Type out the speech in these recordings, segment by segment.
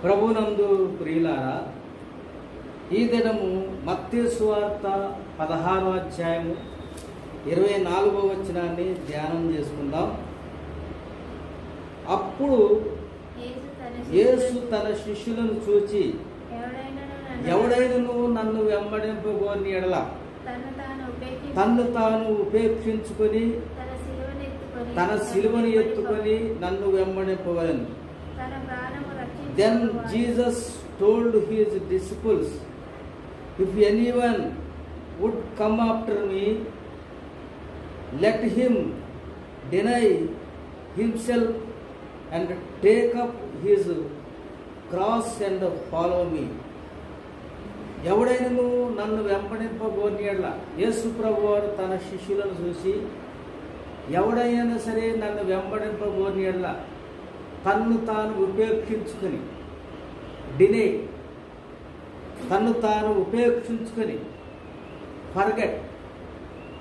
ప్రభునందు ప్రియులారా, ఈ దినము మత్తయి సువార్త 16వ అధ్యాయము 24వ వచనాన్ని ధ్యానం చేసుకుందాం. అప్పుడు యేసు తన శిష్యులను చూచి, ఎవడైనను నన్ను వెంబడింపగోని ఎడల తన్ను తాను ఉపేక్షించుకొని తన సిలువను ఎత్తుకొని నన్ను వెంబడింపవలెను. Then Jesus told his disciples, if anyone would come after me, let him deny himself and take up his cross and follow me. ఎవడైనను నన్ను వెంబడింపగోని ఎడల, యేసు ప్రభువారు తన శిష్యులను చూసి, ఎవడైనా సరే నన్ను వెంబడింపగోని ఎడల తన్ను తాను ఉపేక్షించుకొని, డినే, తన్ను తాను ఉపేక్షించుకొని, ఫర్గెట్,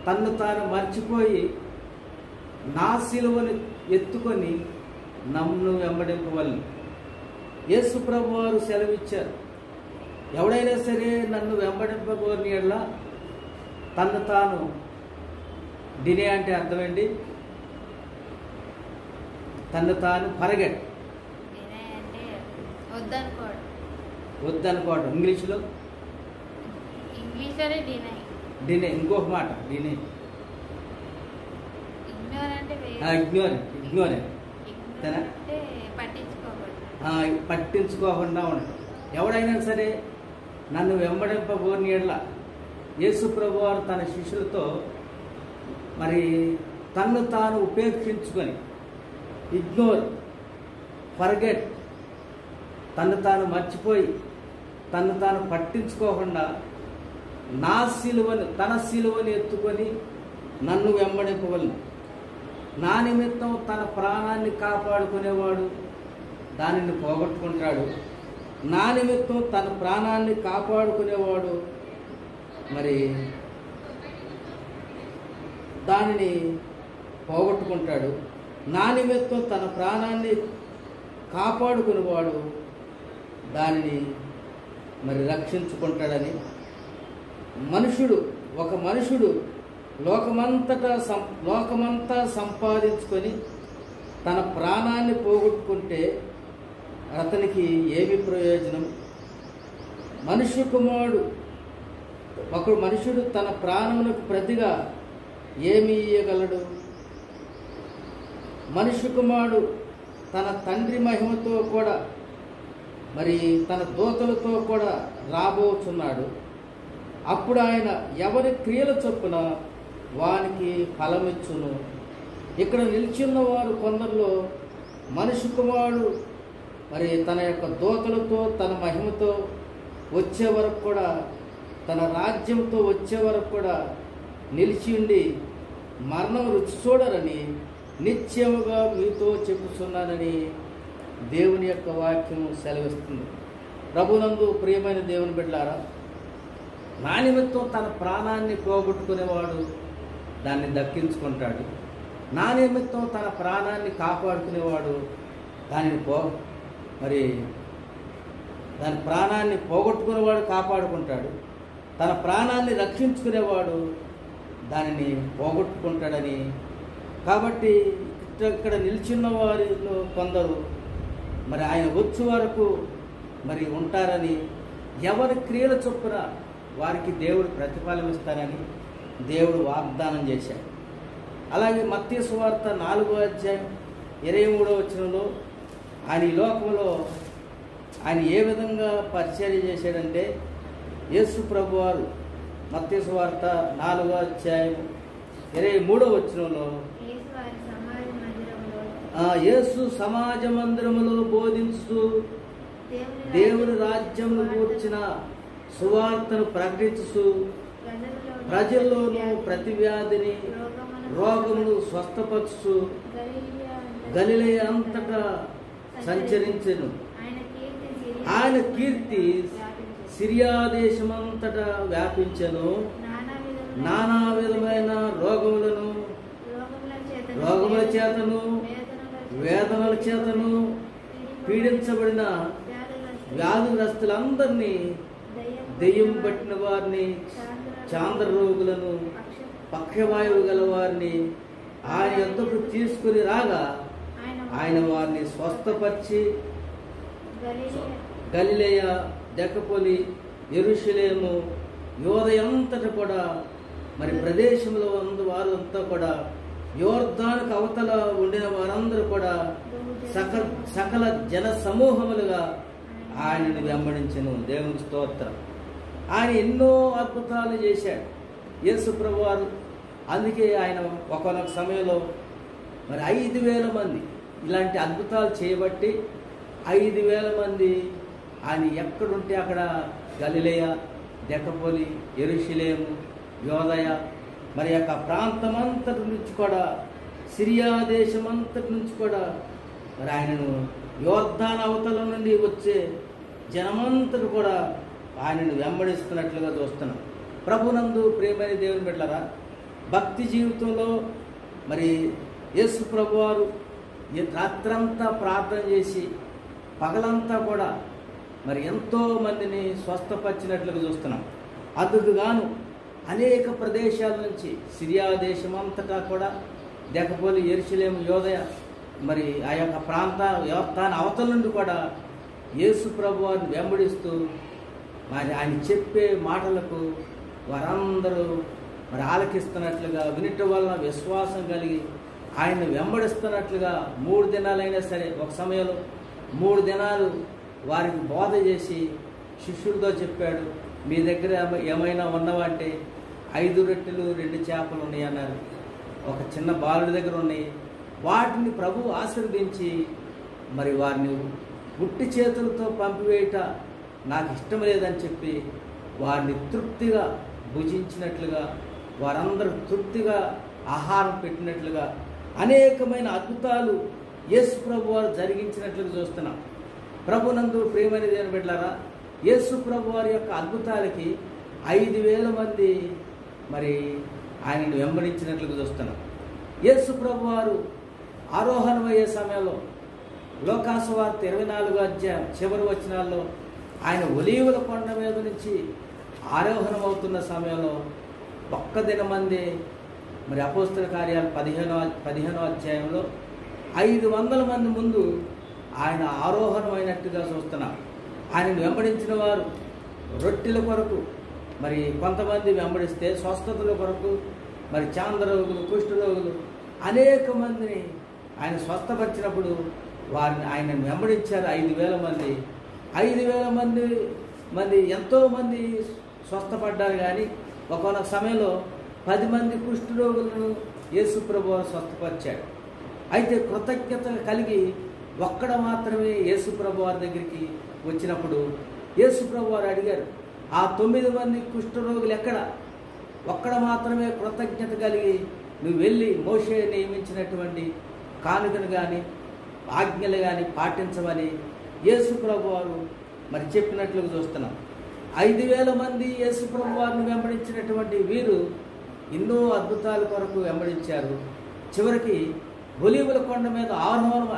తన్ను తాను మర్చిపోయి నా సిలువను ఎత్తుకొని నన్ను వెంబడింపవలెను. యేసు ప్రభువారు సెలవిచ్చారు, ఎవడైనా సరే నన్ను వెంబడింపగోని ఎడల తన్ను తాను, డినే అంటే అర్థమేంటి? తను తాను ఫర్గెట్, వద్దనుకోవడం. ఇంగ్లీష్లో డినే, ఇంకొక మాట డినే, ఇగ్నోరెంట్, పట్టించుకోకుండా ఉండటం. ఎవడైనా సరే నన్ను వెంబడింపగోని ఎడల, యేసు ప్రభువారు తన శిష్యులతో మరి తన్ను తాను ఉపేక్షించుకొని, ఇగ్నోర్, ఫర్గెట్, తను తాను మర్చిపోయి తను తాను పట్టించుకోకుండా నా సిలువను, తన సిలువను ఎత్తుకొని నన్ను వెంబడింపవలను. నా నిమిత్తం తన ప్రాణాన్ని కాపాడుకునేవాడు దానిని పోగొట్టుకుంటాడు. నా నిమిత్తం తన ప్రాణాన్ని కాపాడుకునేవాడు మరి దానిని పోగొట్టుకుంటాడు. నా నిమిత్తం తన ప్రాణాన్ని కాపాడుకునేవాడు దానిని మరి రక్షించుకుంటాడని. ఒక మనుషుడు లోకమంతా సంపాదించుకొని తన ప్రాణాన్ని పోగొట్టుకుంటే అతనికి ఏమి ప్రయోజనం? మనుషుడు తన ప్రాణమునకు ప్రతిగా ఏమి ఇయ్యగలడు? మనుష్య కుమారుడు తన తండ్రి మహిమతో కూడా మరి తన దూతలతో కూడా రాబోచున్నాడు. అప్పుడు ఆయన ఎవరి క్రియల చొప్పున వానికి ఫలమిచ్చును. ఇక్కడ నిలిచిన్న వారు కొందరిలో మనుష్య కుమారుడు మరి తన యొక్క దూతలతో తన మహిమతో వచ్చే వరకు కూడా, తన రాజ్యంతో వచ్చే వరకు కూడా నిలిచి ఉండి మరణం రుచి చూడరని నిశ్చయముగా మీతో చెప్పుచున్నానని దేవుని యొక్క వాక్యం సెలవిస్తుంది. ప్రభునందు ప్రియమైన దేవుని బిడ్డలారా, నా నిమిత్తం తన ప్రాణాన్ని పోగొట్టుకునేవాడు దాన్ని దక్కించుకుంటాడు. నా నిమిత్తం తన ప్రాణాన్ని కాపాడుకునేవాడు దాని ప్రాణాన్ని పోగొట్టుకునేవాడు కాపాడుకుంటాడు. తన ప్రాణాన్ని రక్షించుకునేవాడు దానిని పోగొట్టుకుంటాడని. కాబట్టి ఇక్కడ నిలిచిన్న వారిలో కొందరు మరి ఆయన వచ్చే వరకు మరి ఉంటారని, ఎవరి క్రియల చొప్పున వారికి దేవుడు ప్రతిఫలం ఇస్తారని దేవుడు వాగ్దానం చేశాడు. అలాగే మత్తయి సువార్త 4వ అధ్యాయం 23వ వచనంలో ఆయన ఈ లోకంలో ఆయన ఏ విధంగా పరిచర్య చేశాడంటే, యేసు ప్రభువారు మత్తయి సువార్త 4వ అధ్యాయం 23వ వచనంలో యేసు సమాజ మందిరములో బోధించుతూ దేవుని రాజ్యమును గూర్చిన సువార్తను ప్రకటించుతూ ప్రజల్లోనూ ప్రతి వ్యాధిని రోగమును స్వస్థపరుచు గలిలయ అంతటా సంచరించెను. ఆయన కీర్తి సిరియా దేశమంతటా వ్యాపించెను. నానా విధమైన రోగముల చేతను వేదనల చేతను పీడించబడిన వ్యాధిగ్రస్తులందరినీ, దెయ్యం పట్టిన వారిని, చాంద్ర రోగులను, పక్షవాయువు గల వారిని ఆయన యొద్దకు తీసుకుని రాగా ఆయన వారిని స్వస్థపరిచి గలిలయ, దెకపొలి, యెరూషలేము, యోదయంతట కూడా మరి ప్రదేశంలో ఉన్న వారు అంతా కూడా, యోర్దానుకు అవతల ఉండిన వారందరూ కూడా సకల జన సమూహములుగా ఆయనను వెంబడించెను. దేవునికి స్తోత్రం. ఆయన ఎన్నో అద్భుతాలు చేశాడు యేసు ప్రభువారు. అందుకే ఆయన ఒక్కొక్క సమయంలో మరి 5,000 మంది ఇలాంటి అద్భుతాలు చేయబట్టి 5,000 మంది ఆయన ఎక్కడుంటే అక్కడ గలిలయ, దెకపొలి, యెరూషలేము, యోదయ మరి యొక్క ప్రాంతమంతటి నుంచి కూడా, సిరియా దేశమంతటి నుంచి కూడా మరి ఆయనను యోర్దాను అవతల నుండి వచ్చే జనమంతటి కూడా ఆయనను వెంబడిస్తున్నట్లుగా చూస్తున్నాం. ప్రభునందు ప్రియమైన దేవుని బిడ్డలారా, భక్తి జీవితంలో మరి యేసు ప్రభువారు రాత్రంతా ప్రార్థన చేసి పగలంతా కూడా మరి ఎంతో మందిని స్వస్థపరిచినట్లుగా చూస్తున్నాం. అందుకు గాను అనేక ప్రదేశాల నుంచి, సిరియా దేశం అంతటా కూడా, దెకపొలి, యెరూషలేము, యోదయ మరి ఆ యొక్క యోర్దాను అవతల నుండి కూడా యేసు ప్రభువారిని వెంబడిస్తూ మరి ఆయన చెప్పే మాటలకు వారందరూ మరి ఆలకిస్తున్నట్లుగా, వినటం వలన విశ్వాసం కలిగి ఆయన్ని వెంబడిస్తున్నట్లుగా 3 దినాలైనా సరే, ఒక సమయంలో 3 దినాలు వారికి బోధ చేసి శిష్యులతో చెప్పాడు, మీ దగ్గర ఏమైనా ఉన్నవంటే 5 రొట్టెలు 2 చేపలు ఉన్నాయి అన్నారు. ఒక చిన్న బాలుడి దగ్గర ఉన్నాయి. వాటిని ప్రభు ఆశీర్వదించి మరి వారిని ఉట్టి చేతులతో పంపివేయట నాకు ఇష్టం లేదని చెప్పి వారిని తృప్తిగా భుజించినట్లుగా, వారందరూ తృప్తిగా ఆహారం పెట్టినట్లుగా అనేకమైన అద్భుతాలు యేసు ప్రభు వారు జరిగించినట్లుగా చూస్తున్నాం. ప్రభునందు ప్రియమైన దేవుని బిడ్డలారా, యేసు ప్రభు వారి యొక్క అద్భుతాలకి 5,000 మంది మరి ఆయనను వెంబడించినట్లుగా చూస్తున్నాం. యేసు ప్రభు వారు ఆరోహణమయ్యే సమయంలో లోకాసు వార్త 24వ అధ్యాయం చివరి వచనాల్లో ఆయన ఒలీవల కొండ మీద నుంచి ఆరోహణం అవుతున్న సమయంలో ఒక్క దినమంది మరి అపోస్తల కార్యాలు 15వ అధ్యాయంలో 500 మంది ముందు ఆయన ఆరోహణమైనట్టుగా చూస్తున్నాం. ఆయనను వెంబడించిన వారు రొట్టెల కొరకు మరి కొంతమంది వెంబడిస్తే, స్వస్థతల కొరకు మరి చాంద్రరోగులు, కుష్ఠరోగులు అనేక మందిని ఆయన స్వస్థపరిచినప్పుడు వారిని ఆయనను వెంబడించారు 5,000 మంది. 5,000 మంది ఎంతోమంది స్వస్థపడ్డారు. కానీ ఒక్కొక్క సమయంలో 10 మంది కుష్ఠరోగులను యేసు ప్రభువు స్వస్థపరిచాడు. అయితే కృతజ్ఞత కలిగి ఒక్కడ మాత్రమే యేసు ప్రభు వారి దగ్గరికి వచ్చినప్పుడు యేసు ప్రభు వారు అడిగారు, ఆ 9 మంది కుష్ఠరోగులు ఎక్కడ? ఒక్కడ మాత్రమే కృతజ్ఞత కలిగి నువ్వు వెళ్ళి మోషే నియమించినటువంటి కానుకను కానీ ఆజ్ఞలు కానీ పాటించమని యేసు ప్రభు వారు మరి చెప్పినట్లుగా చూస్తున్నాం. 5,000 మంది యేసు ప్రభు వారిని వెంబడించినటువంటి వీరు ఎన్నో అద్భుతాల కొరకు వెంబడించారు. చివరికి ఒలీవల కొండ మీద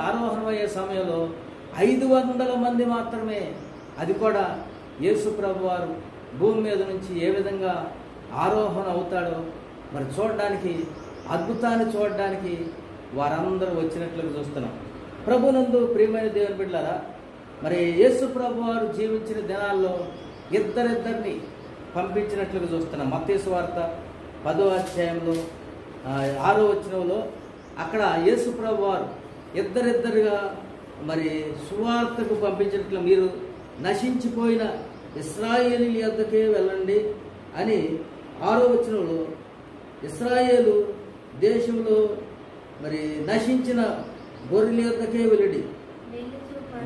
ఆరోహణమయ్యే సమయంలో 500 మంది మాత్రమే, అది కూడా యేసు ప్రభు వారు భూమి మీద నుంచి ఏ విధంగా ఆరోహణ అవుతాడో మరి చూడడానికి, అద్భుతాన్ని చూడడానికి వారందరూ వచ్చినట్లుగా చూస్తున్నాం. ప్రభునందు ప్రియమైన దేవుని బిడ్డలారా, మరి యేసు ప్రభు వారు జీవించిన దినాల్లో ఇద్దరిద్దరిని పంపించినట్లుగా చూస్తున్నాం. మత్తయి సువార్త 10వ అధ్యాయంలో 6వ వచనంలో అక్కడ యేసు ప్రభు వారు ఇద్దరిద్దరుగా మరి సువార్తకు పంపించినట్లు, మీరు నశించిపోయిన ఇశ్రాయేలీయుల యొద్దకే వెళ్ళండి అని 6వ వచనంలో, ఇశ్రాయేలు దేశంలో మరి నశించిన గొర్రెల యొద్దకే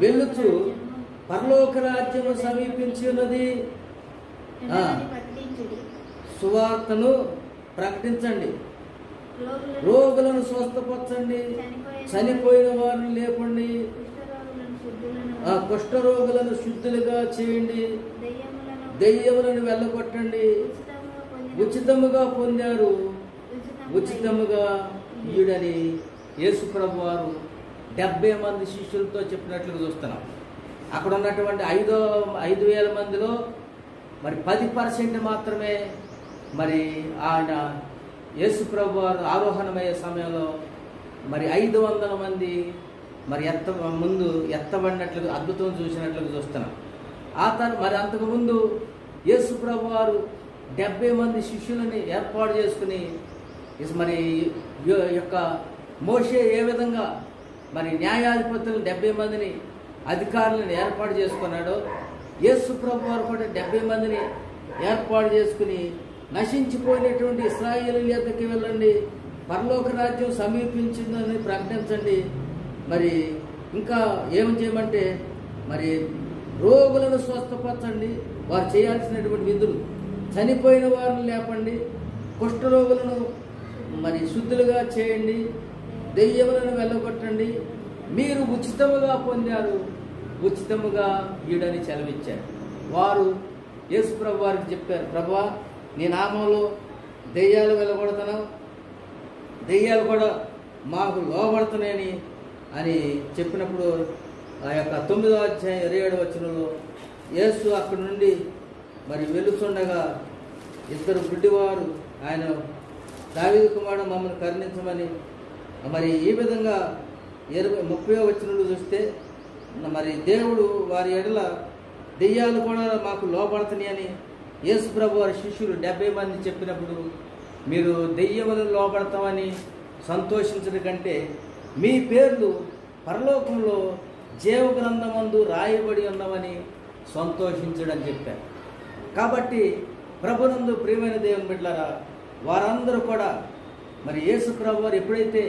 వెళ్ళుచు పరలోక రాజ్యము సమీపించి ఉన్నది, సువార్తను ప్రకటించండి, రోగులను స్వస్థపరచండి, చనిపోయిన వారిని లేపండి, కుష్ఠరోగులను శుద్ధులుగా చేయండి, దెయ్యములను వెళ్ళగొట్టండి, ఉచితముగా పొందారు ఉచితముగా ఈడని యేసు ప్రభు వారు 70 మంది శిష్యులతో చెప్పినట్లుగా చూస్తున్నాం. అక్కడ ఉన్నటువంటి 5,000 మందిలో మరి 10% మాత్రమే మరి ఆయన యేసు ప్రభు వారు ఆరోహణమయ్యే సమయంలో మరి 500 మంది మరి ఎత్తబడినట్లుగా అద్భుతం చూసినట్లుగా చూస్తున్నాం. మరి అంతకుముందు యేసు ప్రభు వారు 70 మంది శిష్యులని ఏర్పాటు చేసుకుని మరి యొక్క మోషే ఏ విధంగా మరి న్యాయాధిపతులను 70 మందిని అధికారులను ఏర్పాటు చేసుకున్నాడో యేసు ప్రభు వారు కూడా 70 మందిని ఏర్పాటు చేసుకుని నశించిపోయినటువంటి ఇశ్రాయేలీయుల యొద్దకు వెళ్ళండి, పరలోక రాజ్యం సమీపించిందని ప్రకటించండి. మరి ఇంకా ఏమని చేయమంటే మరి రోగులను స్వస్థపరచండి, వారు చేయాల్సినటువంటి విధులు, చనిపోయిన వారిని లేపండి, కుష్ఠరోగులను మరి శుద్ధులుగా చేయండి, దెయ్యములను వెళ్ళగొట్టండి, మీరు ఉచితముగా పొందారు, ఉచితముగా ఈడని సెలవిచ్చారు. వారు యేసు ప్రభు వారికి చెప్పారు, ప్రభువా నీ నామంలో దెయ్యాలు వెళ్ళగొడతాను, దెయ్యాలు కూడా మాకు లోబడుతున్నాయని అని చెప్పినప్పుడు ఆ యొక్క 9వ అధ్యాయం 27వ వచనంలో యేసు అక్కడి నుండి మరి వెళుతుండగా ఇద్దరు గుడ్డివారు ఆయన దావీదు కుమారుడు మమ్మల్ని కరుణించమని మరి ఈ విధంగా 30వ వచనంలో చూస్తే మరి దేవుడు వారి ఎడల దెయ్యాలు కూడా మాకు లోబడుతున్నాయి అని యేసు ప్రభు వారి శిష్యులు 70 మంది చెప్పినప్పుడు మీరు దెయ్యములను లోబడతామని సంతోషించడం కంటే మీ పేర్లు పరలోకంలో జీవగ్రంథమందు రాయబడి ఉన్నామని సంతోషించడని చెప్పారు. కాబట్టి ప్రభునందు ప్రియమైన దేవుని బిడ్డలారా, వారందరూ కూడా మరి యేసు ప్రభు వారు ఎప్పుడైతే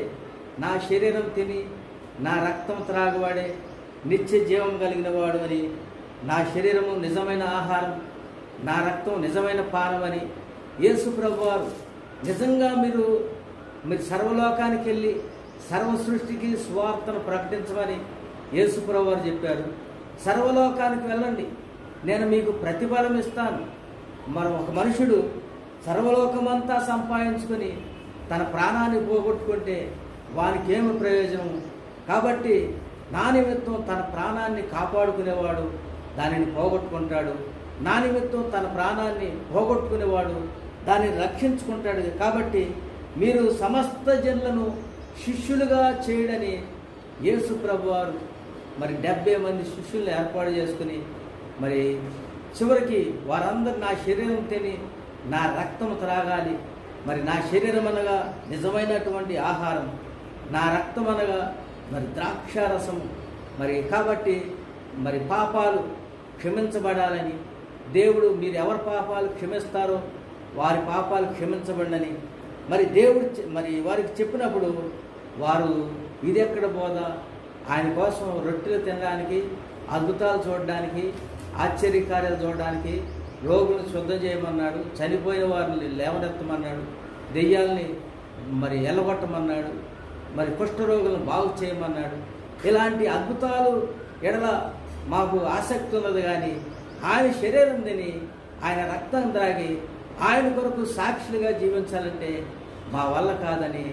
నా శరీరం తిని నా రక్తం త్రాగువాడే నిత్య జీవం కలిగిన వాడు అని, నా శరీరము నిజమైన ఆహారం, నా రక్తం నిజమైన పానం అని యేసు ప్రభు వారు నిజంగా మీరు సర్వలోకానికి వెళ్ళి సర్వ సృష్టికి సువార్తను ప్రకటించమని యేసు ప్రభు వారు చెప్పారు. సర్వలోకానికి వెళ్ళండి, నేను మీకు ప్రతిఫలం ఇస్తాను. మరి ఒక మనుషుడు సర్వలోకమంతా సంపాదించుకొని తన ప్రాణాన్ని పోగొట్టుకుంటే వానికి ఏమి ప్రయోజనం? కాబట్టి నా నిమిత్తం తన ప్రాణాన్ని కాపాడుకునేవాడు దానిని పోగొట్టుకుంటాడు, నా నిమిత్తం తన ప్రాణాన్ని పోగొట్టుకునేవాడు దాన్ని రక్షించుకుంటాడు. కాబట్టి మీరు సమస్త జనులను శిష్యులుగా చేయడని యేసు ప్రభు వారు మరి 70 మంది శిష్యులను ఏర్పాటు చేసుకుని మరి చివరికి వారందరూ నా శరీరం తిని నా రక్తం త్రాగాలి, మరి నా శరీరం అనగా నిజమైనటువంటి ఆహారం, నా రక్తం అనగా మరి ద్రాక్షారసము. మరి కాబట్టి మరి పాపాలు క్షమించబడాలని దేవుడు మీరు ఎవరి పాపాలు క్షమిస్తారో వారి పాపాలు క్షమించబడని మరి దేవుడు మరి వారికి చెప్పినప్పుడు వారు ఇది ఎక్కడ బోధ, ఆయన కోసం రొట్టెలు తినడానికి, అద్భుతాలు చూడడానికి, ఆశ్చర్యకార్యాలు చూడడానికి, రోగులను శుద్ధం చేయమన్నాడు, చనిపోయిన వారిని లేవనెత్తమన్నాడు, దెయ్యాల్ని మరి ఎల్లగొట్టమన్నాడు, మరి కుష్ఠరోగులను బాగు చేయమన్నాడు. ఇలాంటి అద్భుతాలు ఎడల మాకు ఆసక్తి ఉన్నది, కానీ ఆయన శరీరం తిని ఆయన రక్తం త్రాగి ఆయన కొరకు సాక్షులుగా జీవించాలంటే మా వల్ల కాదని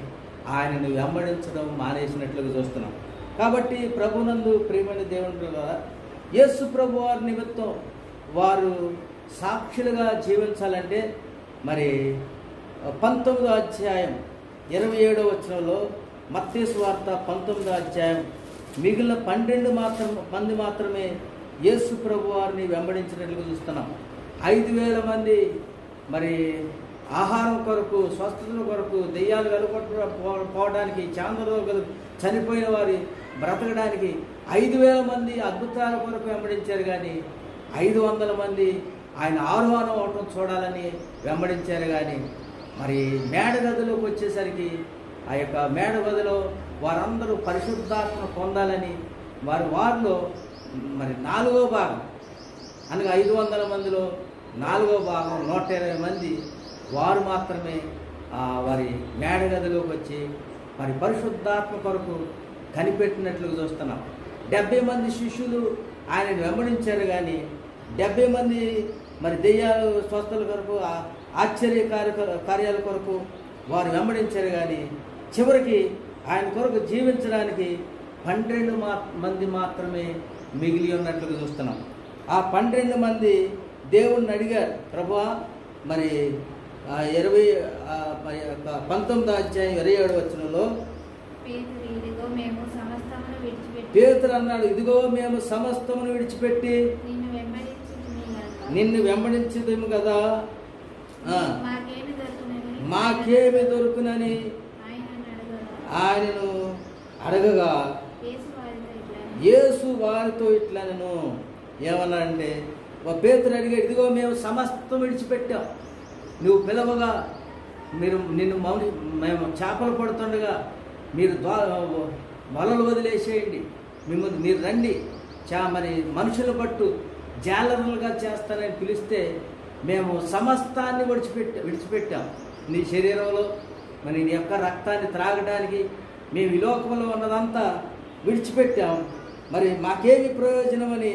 ఆయనను వెంబడించడం మానేసినట్లుగా చూస్తున్నాం. కాబట్టి ప్రభునందు ప్రియమైన దేవుని ద్వారా యేసు ప్రభు వారి నిమిత్తం వారు సాక్షులుగా జీవించాలంటే మరి 19వ అధ్యాయం 27వ వచనంలో మత్తయి సువార్త 19వ అధ్యాయం మిగిలిన 12 మంది మాత్రమే యేసు ప్రభు వారిని వెంబడించినట్లుగా చూస్తున్నాం. 5,000 మంది మరి ఆహారం కొరకు, స్వస్థతల కొరకు, దెయ్యాలు వెళ్ళగొట్టుకోవడానికి, చాంద్రరోగులు చనిపోయిన వారి బ్రతకడానికి 5,000 మంది అద్భుతాల కొరకు వెంబడించారు. కానీ 500 మంది ఆయన ఆరోహణం అవటం చూడాలని వెంబడించారు. కానీ మరి మేడ గదిలోకి వచ్చేసరికి ఆ యొక్క మేడ గదిలో వారందరూ పరిశుద్ధాత్మ పొందాలని వారిలో మరి 4వ భాగం అనగా 500 మందిలో 4వ భాగం 120 మంది వారు మాత్రమే వారి మేడ గదిలోకి వచ్చి మరి పరిశుద్ధాత్మ కొరకు కనిపెట్టినట్లుగా చూస్తున్నాం. 70 మంది శిష్యులు ఆయనను వెంబడించారు. కానీ 70 మంది మరి దెయ్యాలు స్వస్థల కొరకు, ఆశ్చర్య కార్యాల కొరకు వారు వెంబడించారు. కానీ చివరికి ఆయన కొరకు జీవించడానికి 12 మంది మాత్రమే మిగిలి ఉన్నట్లుగా చూస్తున్నాం. ఆ 12 మంది దేవుణ్ణి అడిగారు, ప్రభువా మరి 19వ అధ్యాయం 27వ వచనంలో పేతురు అన్నాడు, ఇదిగో మేము సమస్తమును విడిచిపెట్టి నిన్ను వెంబడించదేము కదా, మాకేమి దొరుకునని ఆయనను అడగగా యేసు వారితో ఇట్లనెను. ఏమన్నాడంటే, పేతురు అడిగా, ఇదిగో మేము సమస్తం విడిచిపెట్టాం, నువ్వు పిలవగా మేము చేపలు పడుతుండగా మీరు వలలు వదిలేసేయండి, మీరు రండి, మరి మనుషుల పట్టు జాలరులుగా చేస్తానని పిలిస్తే మేము సమస్తాన్ని విడిచిపెట్టాం. నీ శరీరంలో మరి నీ యొక్క రక్తాన్ని త్రాగడానికి మేము ఈ లోకంలో ఉన్నదంతా విడిచిపెట్టాం, మరి మాకేమి ప్రయోజనమని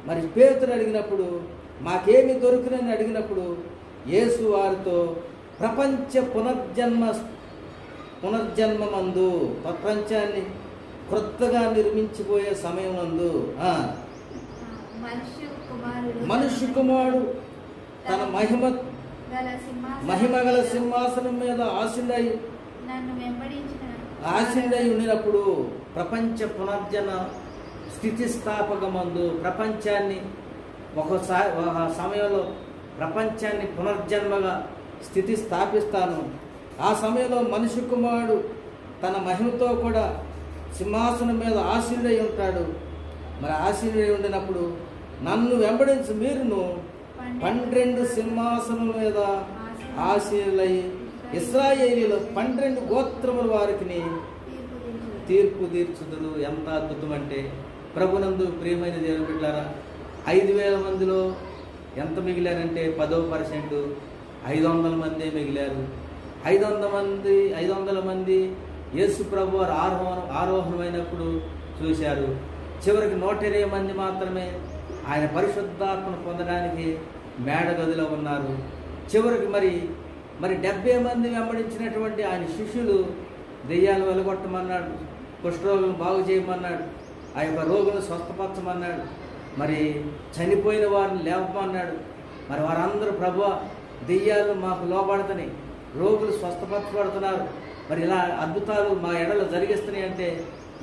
మరి పేతురు అడిగినప్పుడు, మాకేమి దొరుకునని అడిగినప్పుడు యేసు వారితో ప్రపంచ పునర్జన్మమందు ప్రపంచాన్ని క్రొత్తగా నిర్మించిపోయే సమయం నందు మనుష్య కుమారుడు తన మహిమగల సింహాసనం మీద ఆశీనుడై ఉండినప్పుడు ప్రపంచ పునర్జన స్థితిస్థాపకమందు ప్రపంచాన్ని ఒక సమయంలో ప్రపంచాన్ని పునర్జన్మగా స్థితి స్థాపిస్తాను. ఆ సమయంలో మనుష్య కుమారుడు తన మహిమతో కూడా సింహాసనం మీద ఆశీనుడై ఉంటాడు. మరి ఆశీనుడై ఉండినప్పుడు నన్ను వెంబడించి మీరును 12 సింహాసనం మీద ఆశీనులై ఇశ్రాయేలీయుల 12 గోత్రముల వారికి తీర్పు తీర్చుదురు. ఎంత అద్భుతం అంటే, ప్రభునందు ప్రియమైన దేవుని బిడ్డలారా, 5,000 మందిలో ఎంత మిగిలారంటే 10%, 500 మంది మిగిలారు. 500 మంది యేసు ప్రభు వారు ఆరోహణమైనప్పుడు చూశారు. చివరికి 120 మంది మాత్రమే ఆయన పరిశుద్ధాత్మను పొందడానికి మేడగదిలో ఉన్నారు. చివరికి మరి 70 మంది వెంబడించినటువంటి ఆయన శిష్యులు దెయ్యాలు వెలగొట్టమన్నాడు, కుష్ఠరోగులను బాగు చేయమన్నాడు, ఆ యొక్క రోగులను స్వస్థపరచమన్నాడు, మరి చనిపోయిన వారిని లేపమన్నాడు. మరి వారందరూ, ప్రభువా దెయ్యాలు మాకు లోబడతని, రోగులు స్వస్థపరచబడుతున్నారు, మరి ఇలా అద్భుతాలు మా ఎడలో జరిగిస్తున్నాయి అంటే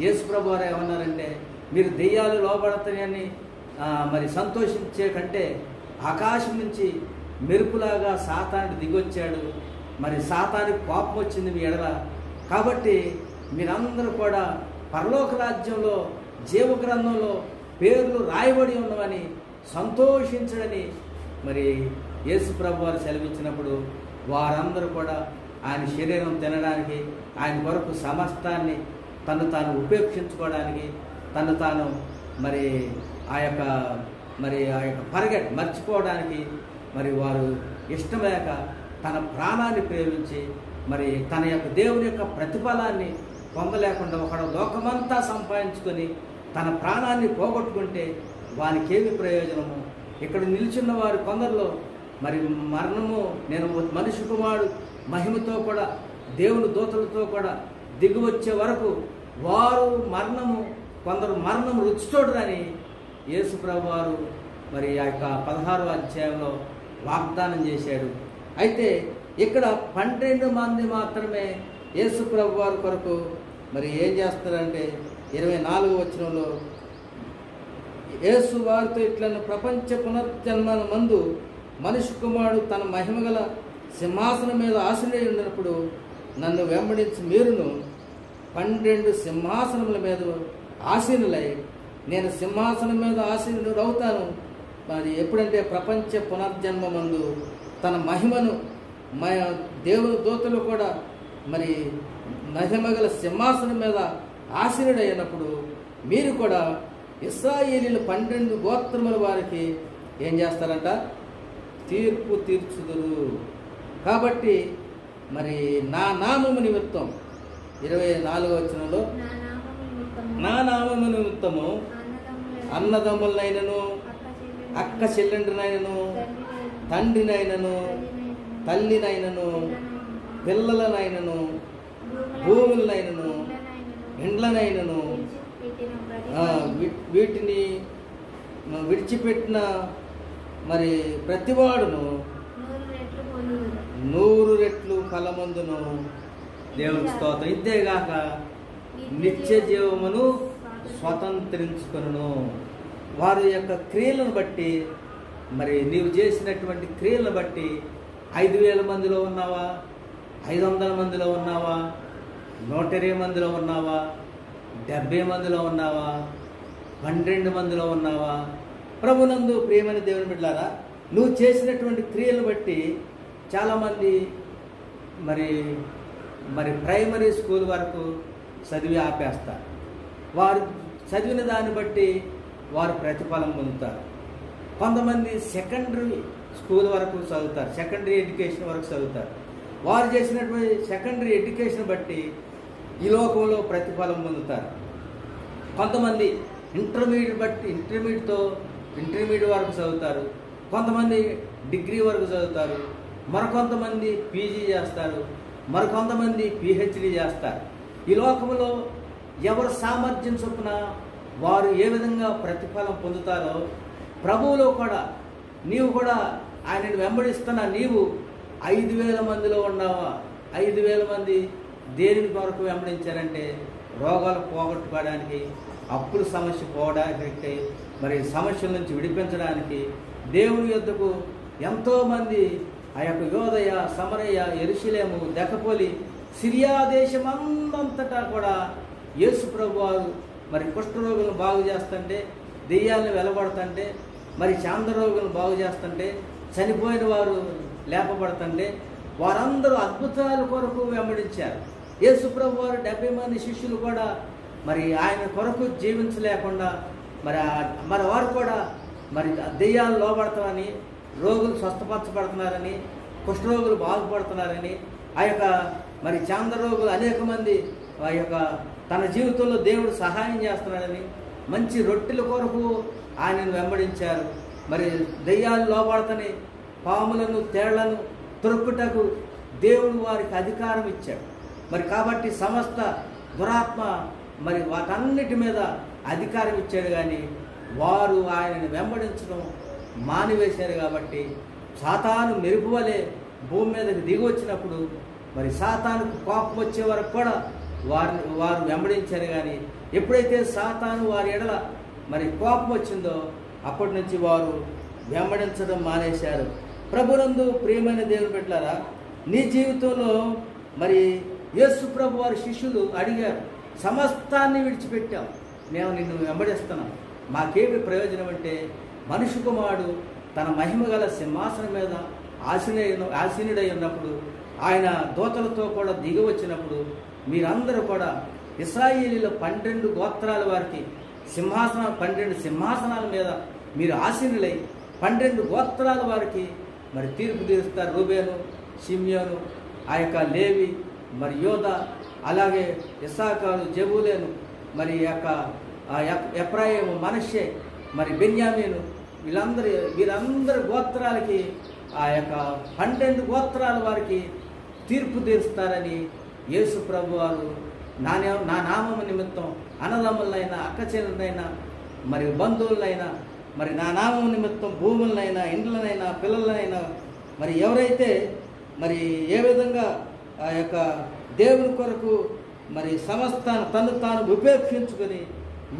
యేసు ప్రభు వారు ఏమన్నారంటే, మీరు దెయ్యాలు లోబడతాయని మరి సంతోషించే కంటే ఆకాశం నుంచి మెరుపులాగా సాతానుడు దిగొచ్చాడు. మరి సాతానికి కోపం వచ్చింది మీ ఎడల, కాబట్టి మీరందరూ కూడా పరలోక రాజ్యంలో జీవ గ్రంథంలో పేర్లు రాయబడి ఉన్నవని సంతోషించడని మరి యేసు ప్రభు వారు సెలవిచ్చినప్పుడు వారందరూ కూడా ఆయన శరీరం తినడానికి, ఆయన కొరకు సమస్తాన్ని తను తాను ఉపేక్షించుకోవడానికి, తను తాను మరి ఆ యొక్క మర్చిపోవడానికి మరి వారు ఇష్టం లేక తన ప్రాణాన్ని ప్రేమించి మరి తన యొక్క దేవుని యొక్క ప్రతిఫలాన్ని పొందలేకుండా ఒకడు లోకమంతా సంపాదించుకొని తన ప్రాణాన్ని పోగొట్టుకుంటే వానికేమి ప్రయోజనము? ఇక్కడ నిల్చున్న వారు కొందరిలో మరి మరణము, నేను మనిషి కుమారుడు మహిమతో కూడా దేవుని దూతలతో కూడా దిగి వచ్చే వరకు వారు కొందరు మరణం రుచి చూడరని యేసు ప్రభు వారు మరి ఆ యొక్క 16వ అధ్యాయంలో వాగ్దానం చేశాడు. అయితే ఇక్కడ 12 మంది మాత్రమే యేసు ప్రభు వారి కొరకు మరి ఏం చేస్తారంటే 24వ వచనంలో యేసు వారితో ఇట్లను, ప్రపంచ పునర్జన్మ మందు మనిషి కుమారుడు తన మహిమగల సింహాసనం మీద ఆశీనుడై ఉన్నప్పుడు నన్ను వెంబడించి మీరును 12 సింహాసనముల మీద ఆసీనులై, నేను సింహాసనం మీద ఆసీనుడు అవుతాను. మరి ఎప్పుడంటే ప్రపంచ పునర్జన్మ మందు తన మహిమను దేవుని దూతలు కూడా మరి మహిమగల సింహాసనం మీద ఆసీనుడైనప్పుడు మీరు కూడా ఇశ్రాయేలీయుల 12 గోత్రముల వారికి ఏం చేస్తారంట? తీర్పు తీర్చుదురు. కాబట్టి మరి నా నామము నిమిత్తం 24వ వచనంలో నా నామము నిమిత్తము అన్నదమ్ములనైనను, అక్క చెల్లెండ్రినైనను, తండ్రినైనను, తల్లినైనను, పిల్లలనైనను, భూములనైనను, ఇండ్లనైనను వీటిని విడిచిపెట్టిన మరి ప్రతివాడును 100 రెట్లు ఫలమందును. దేవునికి స్తోత్రం. ఇంతేగాక నిత్య జీవమును స్వతంత్రించుకొనును. వారి యొక్క క్రియలను బట్టి, మరి నీవు చేసినటువంటి క్రియలను బట్టి 5,000 మందిలో ఉన్నావా, 500 మందిలో ఉన్నావా, 120 మందిలో ఉన్నావా, 70 మందిలో ఉన్నావా, 12 మందిలో ఉన్నావా, ప్రభునందు ప్రియమైన దేవుని బిడ్డలారా, నువ్వు చేసినటువంటి క్రియలను బట్టి చాలామంది మరి మరి ప్రైమరీ స్కూల్ వరకు చదివి ఆపేస్తారు. వారు చదివిన దాన్ని బట్టి వారు ప్రతిఫలం పొందుతారు. కొంతమంది సెకండరీ స్కూల్ వరకు చదువుతారు, సెకండరీ ఎడ్యుకేషన్ వరకు చదువుతారు. వారు చేసినటువంటి సెకండరీ ఎడ్యుకేషన్ బట్టి ఈ లోకంలో ప్రతిఫలం పొందుతారు. కొంతమంది ఇంటర్మీడియట్ వరకు చదువుతారు, కొంతమంది డిగ్రీ వరకు చదువుతారు, మరికొంతమంది పీజీ చేస్తారు, మరికొంతమంది పిహెచ్డి చేస్తారు. ఈ లోకంలో ఎవరు సామర్థ్యం చొప్పున వారు ఏ విధంగా ప్రతిఫలం పొందుతారో ప్రభువులో కూడా నీవు కూడా ఆయనను వెంబడిస్తున్న నీవు 5,000 మందిలో ఉన్నావా? 5,000 మంది దేని కొరకు వెంబడించారంటే రోగాలు పోగొట్టుకోవడానికి, అప్పుల సమస్య పోవడానికి, మరి సమస్యల నుంచి విడిపించడానికి దేవుని యొద్దకు ఎంతోమంది ఆ యొక్క యోదయ, సమరయ, యెరూషలేము, దెకపోలి, సిరియా దేశం అంతటా కూడా యేసు ప్రభు వారు మరి కుష్ఠరోగులను బాగు చేస్తుంటే, దెయ్యాలను వెలబడుతుంటే, మరి చాంద్రరోగులను బాగు చేస్తుంటే, చనిపోయిన వారు లేపబడుతుంటే వారందరూ అద్భుతాల కొరకు వెంబడించారు. యేసు ప్రభు వారు 70 మంది శిష్యులు కూడా మరి ఆయన కొరకు జీవించలేకుండా మరి వారు కూడా మరి దెయ్యాలు లోబడతామని, రోగులు స్వస్థపరచబడుతున్నారని, కుష్ఠరోగులు బాగుపడుతున్నారని, ఆ యొక్క మరి చాంద్రరోగులు అనేక మంది ఆ యొక్క తన జీవితంలో దేవుడు సహాయం చేస్తున్నాడని మంచి రొట్టెల కొరకు ఆయనను వెంబడించారు. మరి దెయ్యాలు లోబడతని, పాములను, తేళ్లను తొరుక్కుటకు దేవుడు వారికి అధికారం ఇచ్చాడు. మరి కాబట్టి సమస్త దురాత్మ మరి వాటన్నిటి మీద అధికారం ఇచ్చాడు. కానీ వారు ఆయనను వెంబడించడం మానివేశారు. కాబట్టి సాతాను మెరుపు వలె భూమి మీదకి దిగి వచ్చినప్పుడు మరి సాతానుకు కోపం వచ్చే వరకు కూడా వారు వెంబడించారు. కానీ ఎప్పుడైతే సాతాను వారి ఎడల మరి కోపం వచ్చిందో అప్పటి నుంచి వారు వెంబడించడం మానేశారు. ప్రభునందు ప్రియమైన దేవుని బిడ్డలారా, నీ జీవితంలో మరి యేసు ప్రభు వారి శిష్యులు అడిగారు, సమస్తాన్ని విడిచిపెట్టాం, మేము నిన్ను వెంబడిస్తున్నాం, మాకేమి ప్రయోజనం అంటే మనుష్య కుమారుడు తన మహిమ గల సింహాసనం మీద ఆసీనుడై ఉన్నప్పుడు, ఆయన దూతలతో కూడా దిగి వచ్చినప్పుడు మీరందరూ కూడా ఇశ్రాయేలీల 12 గోత్రాల వారికి 12 సింహాసనాల మీద మీరు ఆసీనులై 12 గోత్రాల వారికి మరి తీర్పు తీరుస్తారు. రూబేను, షిమ్యోను, ఆ యొక్క లేవి, మరి యోధ, అలాగే ఇస్సాకారు, జెబూలేను, మరి ఎఫ్రాయిము, మనష్షే, మరి బెన్యామీను, వీరందరి గోత్రాలకి ఆ యొక్క 12 గోత్రాల వారికి తీర్పు తీరుస్తారని యేసు ప్రభు వారు నా నామము నిమిత్తం అన్నదమ్ములైనా, అక్కచెల్లెలైనా, మరి బంధువులైనా, మరి నా నామం నిమిత్తం భూములనైనా, ఇండ్లనైనా, పిల్లలనైనా, మరి ఎవరైతే మరి ఏ విధంగా ఆ యొక్క దేవుని కొరకు మరి సమస్తాను తను తాను ఉపేక్షించుకొని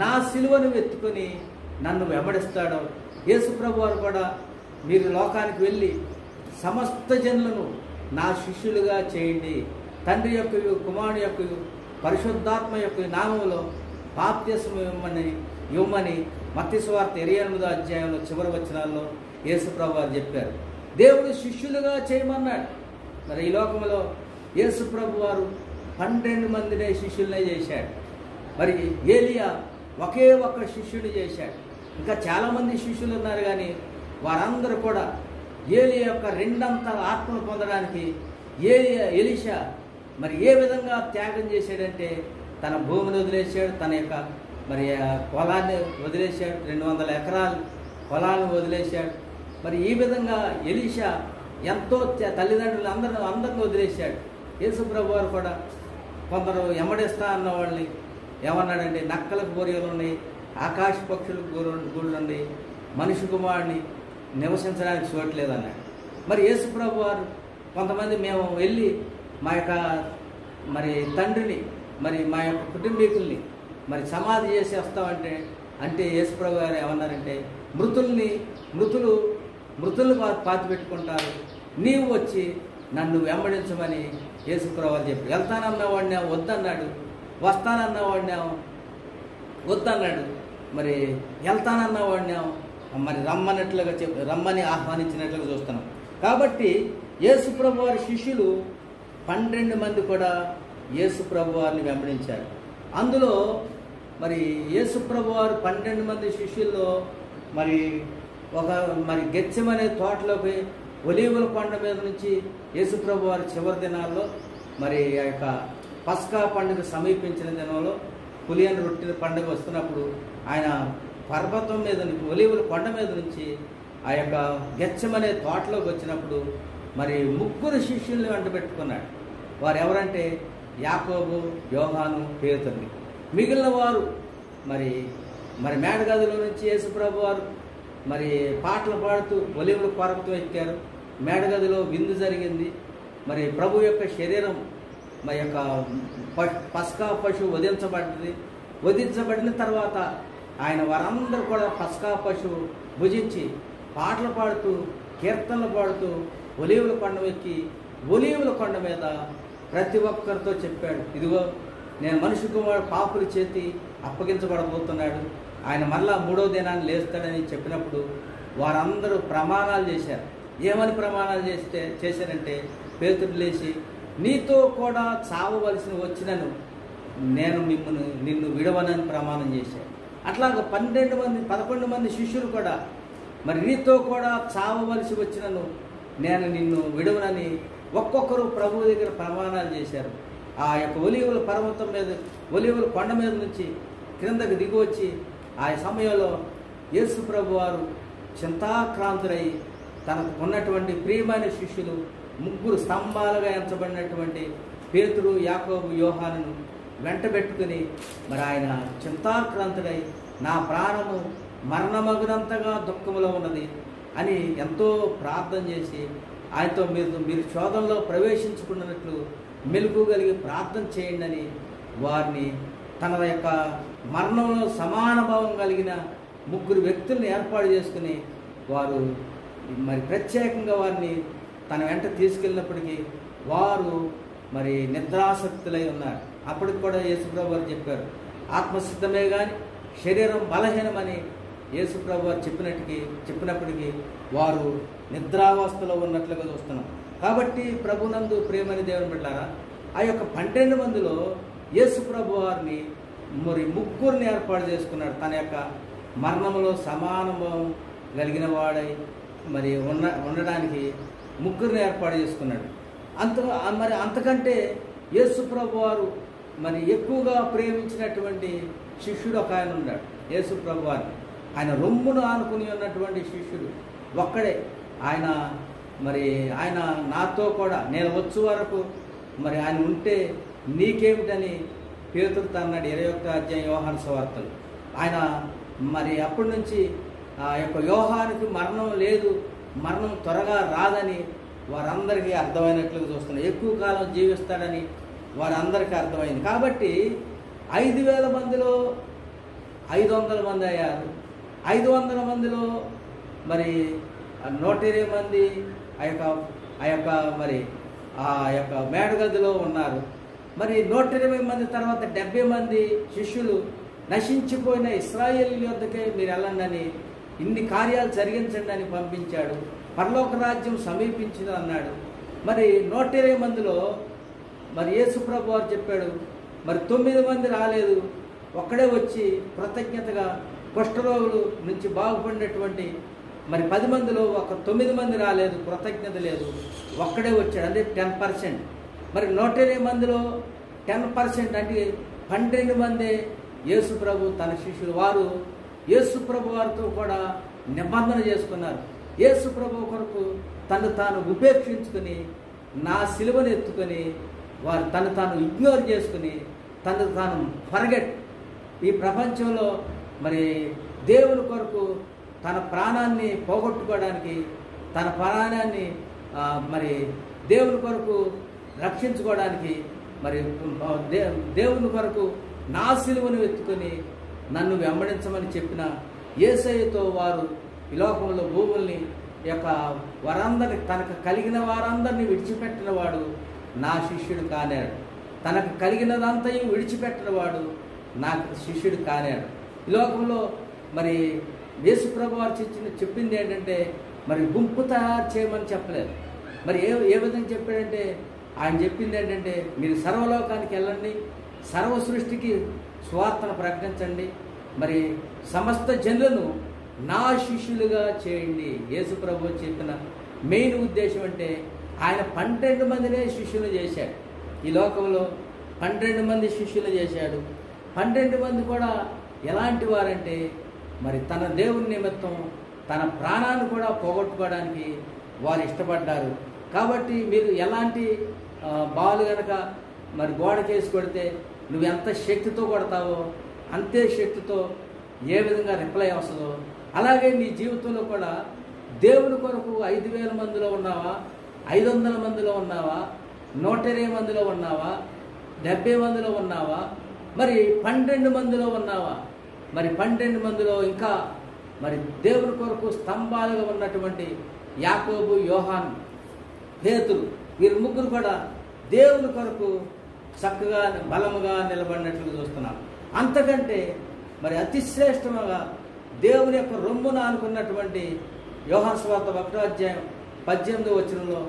నా సిలువను ఎత్తుకొని నన్ను వెంబడిస్తాడో, యేసు ప్రభు వారు కూడా మీరు లోకానికి వెళ్ళి సమస్త జనులను నా శిష్యులుగా చేయండి, తండ్రి యొక్క, కుమారుని యొక్క, పరిశుద్ధాత్మ యొక్క నామములో బాప్తిస్మం ఇవ్వమని మత్తయి సువార్త 28వ అధ్యాయంలో చివరి వచనాల్లో యేసు ప్రభు వారు చెప్పారు. దేవుడు శిష్యులుగా చేయమన్నాడు. మరి ఈ లోకంలో యేసు ప్రభు వారు 12 మందినే శిష్యులనే చేశాడు. మరి ఏలియా ఒకే ఒక్క శిష్యుడు చేశాడు. ఇంకా చాలామంది శిష్యులు ఉన్నారు. కానీ వారందరూ కూడా ఏలియా యొక్క 2 ఆత్మలు పొందడానికి ఎలీషా మరి ఏ విధంగా త్యాగం చేశాడంటే తన భూమిని వదిలేశాడు, తన యొక్క మరి పొలాన్ని వదిలేశాడు, 200 ఎకరాలు పొలాలను వదిలేశాడు. మరి ఈ విధంగా ఎలీషా ఎంతో తల్లిదండ్రులు అందరిని వదిలేశాడు. యేసు ప్రభు వారు కూడా కొందరు ఎమ్మడిస్తా అన్న వాళ్ళని ఏమన్నాడంటే నక్కలకు బొరియలు ఉన్నాయి, ఆకాశ పక్షులు గూళ్ళుండి మనిషి కుమారుడిని నివసించడానికి చూడలేదన్నాడు. మరి యేసుప్రభు వారు కొంతమంది మేము వెళ్ళి మా యొక్క మరి తండ్రిని మరి మా యొక్క కుటుంబీకుల్ని మరి సమాధి చేసి వస్తామంటే అంటే యేసుప్రభు గారు ఏమన్నారంటే మృతులు పాతి పెట్టుకుంటారు, నీవు వచ్చి నన్ను వెంబడించమని యేసుప్రభు వారు చెప్పి, వెళ్తానన్న వద్దన్నాడు, వస్తానన్న వద్దన్నాడు, మరి వెళ్తానన్న మరి రమ్మని ఆహ్వానించినట్లుగా చూస్తున్నాం. కాబట్టి యేసుప్రభు వారి శిష్యులు 12 మంది కూడా యేసుప్రభు వారిని వెంబడించారు. అందులో మరి యేసుప్రభు వారు 12 మంది శిష్యుల్లో మరి గెత్సెమనే తోటలోకి ఒలీవల కొండ మీద నుంచి యేసుప్రభు వారి చివరి దినాల్లో మరి ఆ యొక్క పస్కా పండుగ సమీపించిన దినంలో పులియని రొట్టెల పండుగ వస్తున్నప్పుడు ఆయన పర్వతం మీద ఒలీవల కొండ మీద నుంచి ఆ యొక్క గెత్సెమనే తోటలోకి వచ్చినప్పుడు మరి 3 శిష్యుల్ని వెంట పెట్టుకున్నాడు. వారు ఎవరంటే యాకోబు, యోహాను, పేతురు. మిగిలిన వారు మరి మేడగదిలో నుంచి యేసుప్రభు వారు మరి పాటలు పాడుతూ ఒలీవల కొరకుతూ ఎక్కారు. మేడగదిలో విందు జరిగింది. మరి ప్రభు యొక్క శరీరం మరి యొక్క పస్కా పశువు వధించబడిన తర్వాత ఆయన వారందరూ కూడా పస్కా పశువు భుజించి పాటలు పాడుతూ కీర్తనలు పాడుతూ ఒలీవల కొండ ఎక్కి ఒలీవల కొండ మీద ప్రతి ఒక్కరితో చెప్పాడు, ఇదిగో నేను మనిషి కుమారుడు పాపుల చేతి అప్పగించబడబోతున్నాడు, ఆయన మళ్ళా 3వ దినాన్ని లేస్తాడని చెప్పినప్పుడు వారందరూ ప్రమాణాలు చేశారు. ఏమని ప్రమాణాలు చేశారంటే పేతురు లేచి, నీతో కూడా చావవలసిన వచ్చినను నేను నిన్ను విడవనని ప్రమాణం చేశాడు. అట్లాగా 11 మంది శిష్యులు కూడా మరి నీతో కూడా చావవలసి వచ్చినను నేను నిన్ను విడవనని ఒక్కొక్కరు ప్రభువు దగ్గర ప్రమాణాలు చేశారు. ఆ యొక్క ఒలీవల పర్వతం మీద ఒలీవల కొండ మీద నుంచి క్రిందకు దిగి వచ్చి ఆ సమయంలో యేసు ప్రభు వారు చింతాక్రాంతులై తనకు ఉన్నటువంటి ప్రియమైన శిష్యులు 3 స్తంభాలుగా ఎంచబడినటువంటి పేతురు, యాకోబు, యోహానును వెంటబెట్టుకుని మరి ఆయన చింతాక్రాంతుడై నా ప్రాణము మరణమగునంతగా దుఃఖములో ఉన్నది అని ఎంతో ప్రార్థన చేసి ఆయనతో మీరు శోధనలో ప్రవేశించుకున్నట్లు మెలుగుగలిగి ప్రార్థన చేయండి అని వారిని తన యొక్క మరణంలో సమానభావం కలిగిన 3 వ్యక్తుల్ని ఏర్పాటు చేసుకుని వారు మరి ప్రత్యేకంగా వారిని తన వెంట తీసుకెళ్ళినప్పటికీ వారు మరి నిద్రాసక్తులై ఉన్నారు. అప్పటికి కూడా యేసుప్రభు వారు చెప్పారు, ఆత్మసిద్ధమే కానీ శరీరం బలహీనమని యేసుప్రభు వారు చెప్పినప్పటికీ వారు నిద్రావస్థలో ఉన్నట్లుగా చూస్తున్నాం. కాబట్టి ప్రభునందు ప్రియమైన దేవుని బిడ్డలారా, ఆ యొక్క 12 మందిలో యేసుప్రభు వారిని మరి 3 ఏర్పాటు చేసుకున్నాడు. తన యొక్క మరణంలో సమానభావం కలిగిన వాడై మరి ఉండడానికి 3 ఏర్పాటు చేసుకున్నాడు. అంతకంటే యేసుప్రభు వారు మరి ఎక్కువగా ప్రేమించినటువంటి శిష్యుడు ఒక ఆయన ఉన్నాడు. యేసుప్రభు వారిని ఆయన రొమ్మును ఆనుకుని ఉన్నటువంటి శిష్యుడు ఒక్కడే. ఆయన నాతో కూడా నేను వచ్చే వరకు మరి ఆయన ఉంటే నీకేమిటని పేతురుతో అన్నాడు. 21వ అధ్యాయం యోహాను సువార్తలు. ఆయన మరి అప్పటి నుంచి ఆ యొక్క యోహానుకి మరణం లేదు, మరణం త్వరగా రాదని వారందరికీ అర్థమైనట్లుగా చూస్తున్నారు. ఎక్కువ కాలం జీవిస్తాడని వారందరికీ అర్థమైంది. కాబట్టి 5,000 మందిలో 500 మంది అయ్యారు. 500 మందిలో మరి 120 మంది ఆ యొక్క మేడగదిలో ఉన్నారు. మరి 120 మంది తర్వాత 70 మంది శిష్యులు నశించిపోయిన ఇశ్రాయేలీయుల యొద్దకే మీరు వెళ్ళండి అని, ఇన్ని కార్యాలు జరిగించండి అని పంపించాడు. పరలోక రాజ్యం సమీపించింది అన్నాడు. మరి 120 మందిలో మరి యేసుప్రభు వారు చెప్పాడు, మరి 9 మంది రాలేదు, ఒక్కడే వచ్చి కృతజ్ఞతగా కుష్ఠరోగుల నుంచి బాగుపడినటువంటి మరి 10 మందిలో 9 మంది రాలేదు, కృతజ్ఞత లేదు, ఒక్కడే వచ్చాడు. అంటే 10%. మరి 120 మందిలో 10% అంటే 12 మందే యేసుప్రభు తన శిష్యులు. వారు యేసుప్రభు వారితో కూడా నిబంధన చేసుకున్నారు. యేసుప్రభు కొరకు తను తాను ఉపేక్షించుకుని నా సిలువను ఎత్తుకొని వారు తను తాను ఇగ్నోర్ చేసుకుని తను తాను ఫర్గెట్, ఈ ప్రపంచంలో మరి దేవుని కొరకు తన ప్రాణాన్ని పోగొట్టుకోవడానికి, తన ప్రాణాన్ని మరి దేవుని కొరకు రక్షించుకోవడానికి, మరి దేవుని కొరకు నా సిలువను ఎత్తుకొని నన్ను వెంబడించమని చెప్పిన యేసయ్యతో వారు ఈ లోకంలో భూముల్ని యొక్క వారందరిని, తనకు కలిగిన వారందరినీ విడిచిపెట్టిన వాడు నా శిష్యుడు కానేడు. తనకు కలిగినదంతయు విడిచిపెట్టిన వాడు నాకు శిష్యుడు కానేడు. ఈ లోకంలో మరి యేసు ప్రభు వారు చెప్పింది ఏంటంటే, మరి గుంపు తయారు చేయమని చెప్పలేదు. మరి ఏ విధంగా చెప్పాడంటే, ఆయన చెప్పింది ఏంటంటే, మీరు సర్వలోకానికి వెళ్ళండి, సర్వ సృష్టికి సువార్తను ప్రకటించండి, మరి సమస్త జనులను నా శిష్యులుగా చేయండి. యేసు ప్రభు చెప్పిన మెయిన్ ఉద్దేశం అంటే, ఆయన 12 మందినే శిష్యులు చేశాడు. ఈ లోకంలో 12 మంది శిష్యులు చేశాడు. 12 మంది కూడా ఎలాంటి వారంటే, మరి తన దేవుని నిమిత్తం తన ప్రాణాన్ని కూడా పోగొట్టుకోవడానికి వారు ఇష్టపడ్డారు. కాబట్టి మీరు ఎలాంటి బాల్ కనుక మరి గోడకేసి కొడితే నువ్వు ఎంత శక్తితో కొడతావో అంతే శక్తితో ఏ విధంగా రిప్లై వస్తుందో, అలాగే నీ జీవితంలో కూడా దేవుని కొరకు 5,000 మందిలో ఉన్నావా, 500 మందిలో ఉన్నావా, 120 మందిలో ఉన్నావా, 70 మందిలో ఉన్నావా, మరి 12 మందిలో ఉన్నావా, మరి 12 మందిలో ఇంకా మరి దేవుని కొరకు స్తంభాలుగా ఉన్నటువంటి యాకోబు, యోహాను, పేతురు, వీరు ముగ్గురు కూడా దేవుని కొరకు చక్కగా బలముగా నిలబడినట్లు చూస్తున్నాం. అంతకంటే మరి అతి శ్రేష్టముగా దేవుని యొక్క రొమ్మున అనుకున్నటువంటి యోహాను సువార్త 1వ అధ్యాయం 18వ వచనంలో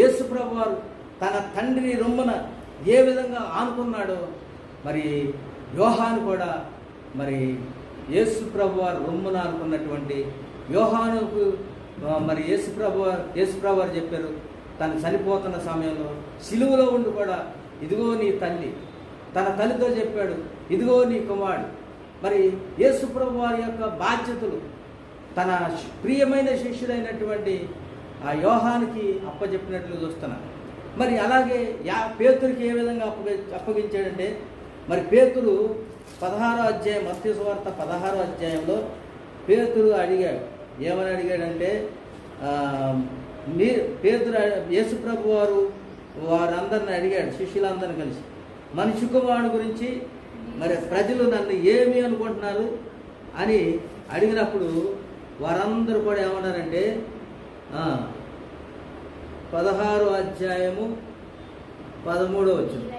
యేసు ప్రభు వారు తన తండ్రి రొమ్మున ఏ విధంగా ఆనుకున్నాడో, మరి యోహాను కూడా మరి యేసు ప్రభు వారు రొమ్మున అనుకున్నటువంటి యోహానుకు మరి యేసు ప్రభు వారు చెప్పారు, తను చనిపోతున్న సమయంలో సిలువలో ఉండి కూడా, ఇదిగో నీ తల్లి, తన తల్లితో చెప్పాడు, ఇదిగో నీ కుమారుడు. మరి యేసు ప్రభు వారి యొక్క బాధ్యతలు తన ప్రియమైన శిష్యుడైనటువంటి ఆ యోహానికి అప్పచెప్పినట్లు చూస్తున్నాను. మరి అలాగే పేతురికి ఏ విధంగా అప్పగించాడంటే, మరి పేతురు 16వ అధ్యాయం, మత్తయి సువార్త 16వ అధ్యాయంలో పేతురు అడిగాడు. ఏమని అడిగాడంటే, పేతురు యేసు ప్రభు వారందరిని అడిగాడు, శిష్యులందరిని కలిసి, మనిషి కుమారుడు గురించి మరి ప్రజలు నన్ను ఏమి అనుకుంటున్నారు అని అడిగినప్పుడు వారందరూ కూడా ఏమన్నారంటే, 16వ అధ్యాయము 13వ వచనం,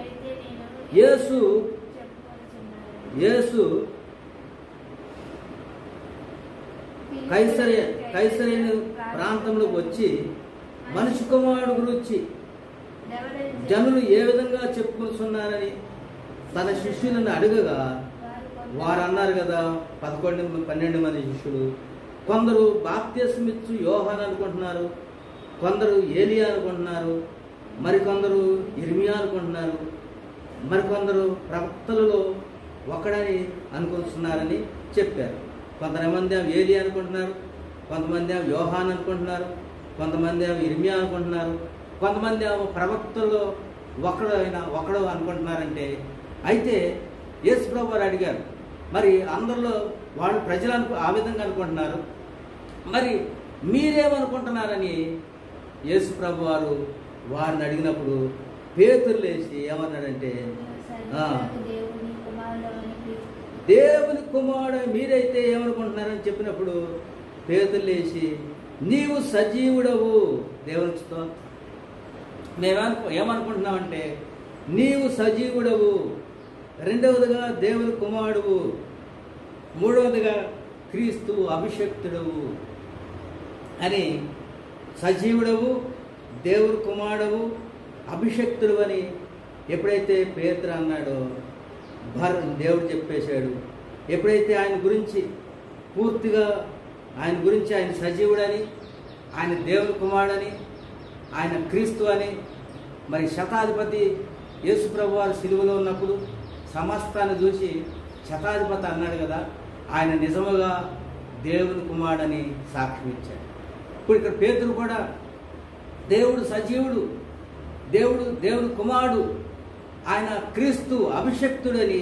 యేసు కైసరేను ప్రాంతంలోకి వచ్చి మనిషి కుమారుడు గురించి జనులు ఏ విధంగా చెప్పుకుంటున్నారని తన శిష్యులను అడగగా వారు అన్నారు కదా, 12 మంది శిష్యులు, కొందరు బాప్తిస్మమిచ్చు యోహాను అనుకుంటున్నారు, కొందరు ఏలియా అనుకుంటున్నారు, మరికొందరు ఇర్మియా అనుకుంటున్నారు, మరికొందరు ప్రవక్తలలో ఒకడని అనుకుంటున్నారని చెప్పారు. కొంతమంది ఏలియా అనుకుంటున్నారు, కొంతమంది యోహాను అనుకుంటున్నారు, కొంతమంది ఇర్మియా అనుకుంటున్నారు, కొంతమంది ప్రవక్తల్లో ఒకడు అనుకుంటున్నారంటే, అయితే యేసు ప్రభు వారు అడిగారు, మరి అందరిలో వాళ్ళు ప్రజలు ఆ విధంగా అనుకుంటున్నారు, మరి మీరేమనుకుంటున్నారని యేసు ప్రభు వారు వారిని అడిగినప్పుడు పేతురు లేచి ఏమన్నాడంటే, దేవుని కుమారుడు మీరైతే ఏమనుకుంటున్నారని చెప్పినప్పుడు పేతురు లేచి, నీవు సజీవుడవు, దేవునితో ఏమనుకుంటున్నామంటే నీవు సజీవుడవు, రెండవదిగా దేవుని కుమారుడువు, మూడవదిగా క్రీస్తు అభిషక్తుడవు అని, సజీవుడవు, దేవుని కుమారుడవు, అభిషక్తుడు అని ఎప్పుడైతే పేతురు అన్నాడో దేవుడు చెప్పేశాడు. ఎప్పుడైతే ఆయన గురించి పూర్తిగా ఆయన సజీవుడని, ఆయన దేవుని కుమారుడని, ఆయన క్రీస్తు అని, మరి శతాధిపతి యేసు ప్రభు వారు సిలువలో ఉన్నప్పుడు సమస్తాన్ని చూసి శతాధిపతి అన్నాడు కదా, ఆయన నిజముగా దేవుని కుమారుడని సాక్ష్యం ఇచ్చాడు. ఇప్పుడు ఇక్కడ పేతురు కూడా దేవుడు సజీవుడు, దేవుని కుమారుడు, ఆయన క్రీస్తు అభిషక్తుడని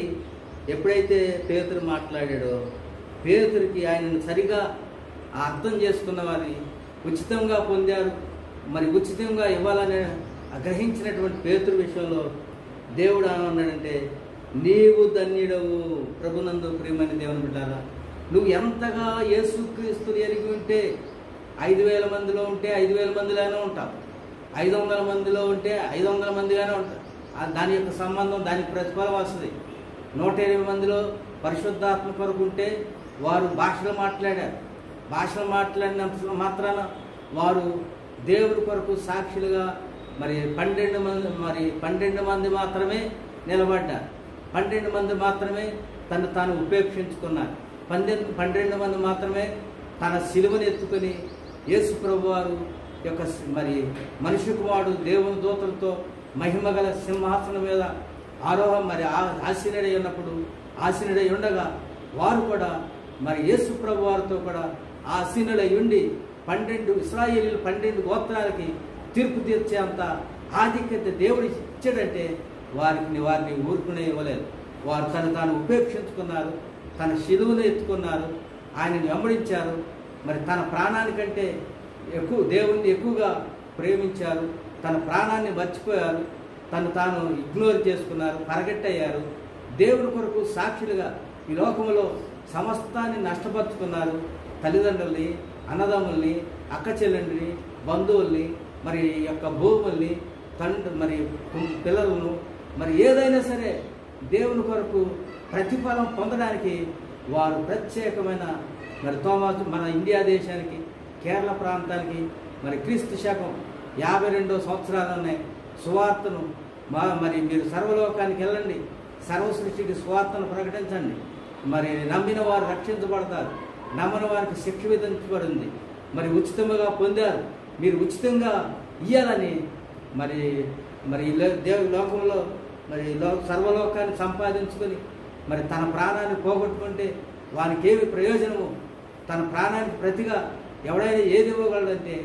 ఎప్పుడైతే పేతురు మాట్లాడాడో పేతురికి ఆయనను సరిగా అర్థం చేసుకున్న వారిని ఉచితంగా పొందారు. మరి ఉచితంగా ఇవ్వాలని గ్రహించినటువంటి పేతురు విషయంలో దేవుడు ఏమన్నాడంటే, నీవు ధన్యుడవు ప్రభునందు ప్రియమైన దేవుని బిడ్డారా. నువ్వు ఎంతగా యేసుక్రీస్తుని ఎరిగి ఉంటే 5,000 మందిలో ఉంటే 5,000 మందిలోనే ఉంటావు, 500 మందిలో ఉంటే 500 మందిగానే ఉంటావు. దాని యొక్క సంబంధం దానికి ప్రతిఫలం వస్తుంది. 120 మందిలో పరిశుద్ధాత్మ కొరకు ఉంటే వారు భాషలు మాట్లాడారు. భాషలు మాట్లాడిన మాత్రాన వారు దేవుడి కొరకు సాక్షులుగా మరి 12 మంది మాత్రమే నిలబడ్డారు. 12 మంది మాత్రమే తను తాను ఉపేక్షించుకున్నారు. 12 మంది మాత్రమే తన సిలువను ఎత్తుకొని యేసు ప్రభు వారు యొక్క మరి మనిషి కుమారుడు దేవుని దూతలతో మహిమగల సింహాసనం మీద ఆసీనుడై ఉండగా వారు కూడా మరి యేసు ప్రభు వారితో కూడా ఆసీనుడై ఉండి 12 ఇశ్రాయేలీయులు 12 గోత్రాలకి తీర్పు తీర్చేంత ఆధిక్యత దేవుడు ఇచ్చాడంటే వారిని ఊరుకునే ఇవ్వలేదు. వారు తాను ఉపేక్షించుకున్నారు, తన శిలువను ఎత్తుకున్నారు, ఆయనని వెంబడించారు. మరి తన ప్రాణానికంటే దేవుణ్ణి ఎక్కువగా ప్రేమించారు. తన ప్రాణాన్ని మర్చిపోయారు, తాను ఇగ్నోర్ చేసుకున్నారు, పరగట్టయ్యారు. దేవుడి కొరకు సాక్షులుగా ఈ లోకంలో సమస్తాన్ని నష్టపరుచుకున్నారు. తల్లిదండ్రుల్ని, అన్నదమ్ముల్ని, అక్క చెల్లెండిని, బంధువుల్ని, మరి యొక్క భూముల్ని, మరి పిల్లలను, మరి ఏదైనా సరే దేవుని కొరకు ప్రతిఫలం పొందడానికి వారు ప్రత్యేకమైన మరి తోమాసు మన ఇండియా దేశానికి, కేరళ ప్రాంతానికి మరి క్రీస్తు శకం 52వ సంవత్సరాలనే సువార్తను మరి మీరు సర్వలోకానికి వెళ్ళండి, సర్వ సృష్టికి సువార్తను ప్రకటించండి. మరి నమ్మిన వారు రక్షించబడతారు, నమ్మని వారికి శిక్ష విధించబడింది. మరి ఉచితంగా పొందారు, మీరు ఉచితంగా ఇయ్యాలని మరి దేవుడి లోకంలో మరి సర్వలోకాన్ని సంపాదించుకొని మరి తన ప్రాణాన్ని పోగొట్టుకుంటే వానికి ఏమి ప్రయోజనము? తన ప్రాణానికి ప్రతిగా ఎవడైనా ఏది ఇవ్వగలడంటే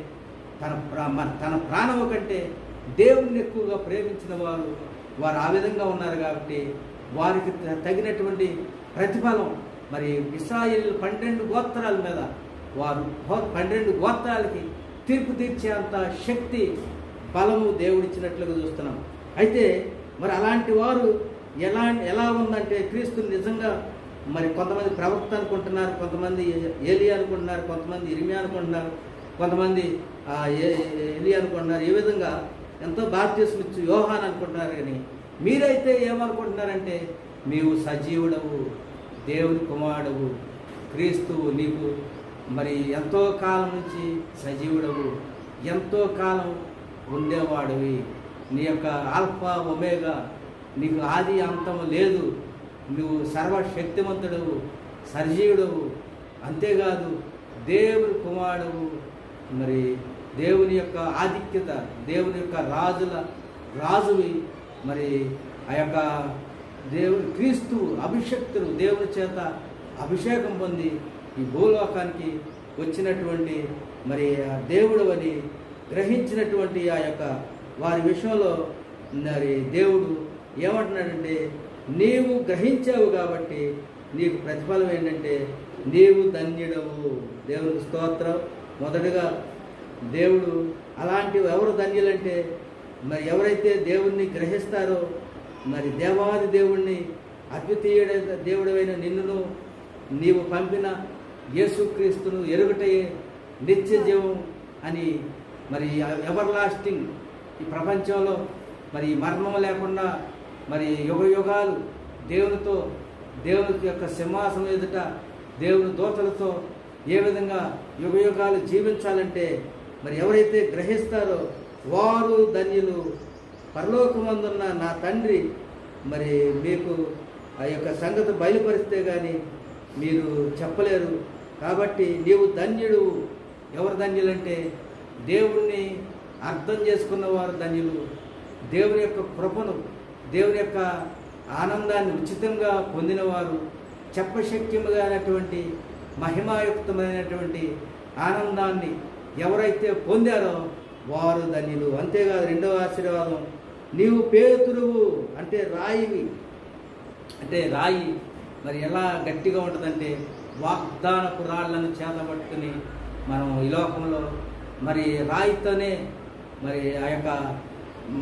తన ప్రాణము కంటే దేవుణ్ణి ఎక్కువగా ప్రేమించిన వారు ఆ విధంగా ఉన్నారు. కాబట్టి వారికి తగినటువంటి ప్రతిఫలం మరి ఇశ్రాయేలు 12 గోత్రాల మీద వారు 12 గోత్రాలకి తీర్పు తీర్చేంత శక్తి, బలము దేవుడిచ్చినట్లుగా చూస్తున్నాం. అయితే మరి అలాంటి వారు ఎలా ఉందంటే, క్రీస్తుని నిజంగా మరి కొంతమంది ప్రవక్త అనుకుంటున్నారు, కొంతమంది ఏలియా అనుకుంటున్నారు, కొంతమంది ఇర్మియా అనుకుంటున్నారు, కొంతమంది ఏలియా అనుకుంటున్నారు. ఈ విధంగా ఎంతో బాప్తిస్మిచ్చు యోహాన్ అనుకుంటున్నారు. కానీ మీరైతే ఏమనుకుంటున్నారంటే, నీవు సజీవుడవు, దేవుని కుమారుడవు, క్రీస్తువు, నీకు మరి ఎంతో కాలం నుంచి సజీవుడవు, ఎంతో కాలం ఉండేవాడివి, నీ యొక్క ఆల్ఫా ఒమేగా, నీకు ఆది అంతము లేదు, నువ్వు సర్వశక్తిమంతుడవు, సజీవుడవు, అంతేకాదు దేవుని కుమారుడవు, మరి దేవుని యొక్క ఆధిక్యత, దేవుని యొక్క రాజువి, మరి ఆ యొక్క దేవుని క్రీస్తు అభిషక్తులు దేవుని చేత అభిషేకం పొంది ఈ భూలోకానికి వచ్చినటువంటి మరి దేవుడు అని గ్రహించినటువంటి ఆ యొక్క వారి విషయంలో మరి దేవుడు ఏమంటున్నాడంటే, నీవు గ్రహించావు కాబట్టి నీకు ప్రతిఫలం ఏంటంటే నీవు ధన్యుడవు. దేవునికి స్తోత్రం. మొదటగా దేవుడు అలాంటివి ఎవరు ధన్యులంటే, మరి ఎవరైతే దేవుణ్ణి గ్రహిస్తారో, మరి దేవాది దేవుణ్ణి, అద్వితీయ దేవుడైన నిన్నును నీవు పంపిన యేసుక్రీస్తును ఎరుగుటయే నిత్య జీవం అని, మరి ఎవర్ లాస్టింగ్, ఈ ప్రపంచంలో మరి మరణం లేకుండా మరి యుగాలు దేవునితో, దేవుని యొక్క సింహాసనం ఎదుట దేవుని దూతలతో ఏ విధంగా యుగాలు జీవించాలంటే మరి ఎవరైతే గ్రహిస్తారో వారు ధన్యులు. పరలోకమందున్న నా తండ్రి మరి మీకు ఆ యొక్క సంగతి బయలుపరిస్తే కానీ మీరు చెప్పలేరు. కాబట్టి నీవు ధన్యుడు. ఎవరు ధన్యులంటే దేవుణ్ణి అర్థం చేసుకున్న వారు ధన్యులు. దేవుని యొక్క కృపను, దేవుని యొక్క ఆనందాన్ని ఉచితంగా పొందినవారు, చెప్పశక్యమైనటువంటి మహిమాయుక్తమైనటువంటి ఆనందాన్ని ఎవరైతే పొందారో వారు ధన్యులు. అంతేకాదు, రెండవ ఆశీర్వాదం, నీవు పేతురువు అంటే రాయివి. అంటే రాయి మరి ఎలా గట్టిగా ఉంటుందంటే వాగ్దానపు రాళ్లను చేతబట్టుకుని మనం ఈ లోకంలో మరి రాయితోనే మరి ఆ యొక్క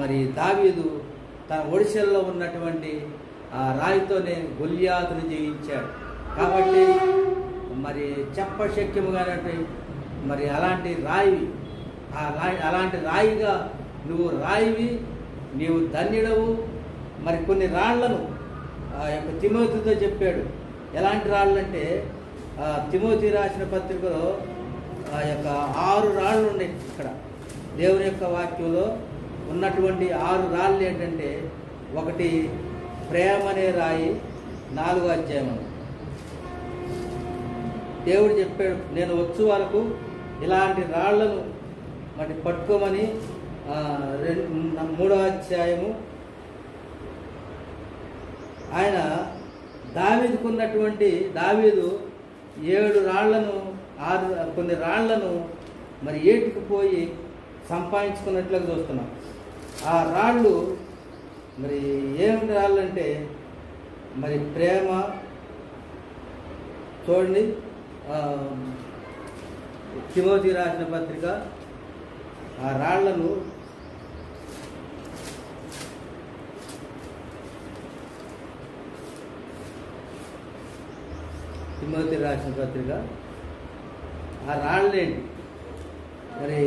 మరి దావీదు తన ఒడిశల్లో ఉన్నటువంటి ఆ రాయితోనే గొల్యాతును జయించాడు. కాబట్టి మరి చెప్పశక్యముగానంటే మరి అలాంటి రాయివి, అలాంటి రాయిగా నువ్వు రాయివి, నీవు ధన్యుడవు. మరి కొన్ని రాళ్లను ఆ యొక్క తిమోతితో చెప్పాడు. ఎలాంటి రాళ్ళు అంటే తిమోతి రాసిన పత్రికలో ఆ యొక్క 6 రాళ్ళు ఉన్నాయి. ఇక్కడ దేవుని యొక్క వాక్యంలో ఉన్నటువంటి 6 రాళ్ళు ఏంటంటే, ఒకటి ప్రేమ అనే రాయి, 4వ అధ్యాయం. దేవుడు చెప్పాడు, నేను వచ్చు వరకు ఇలాంటి రాళ్లను మరి పట్టుకోమని. 3వ అధ్యాయము ఆయన దావీదు 7 రాళ్లను కొన్ని రాళ్లను మరి ఏటికి పోయి సంపాదించుకున్నట్లుగా చూస్తున్నాం. ఆ రాళ్ళు మరి ఏమి రాళ్ళు అంటే మరి ప్రేమ. చూడండి, తిమోతి రాసిన పత్రిక ఆ రాళ్లను తిమోతి రాసిన పత్రిక ఆ రాళ్ళేంటి మరి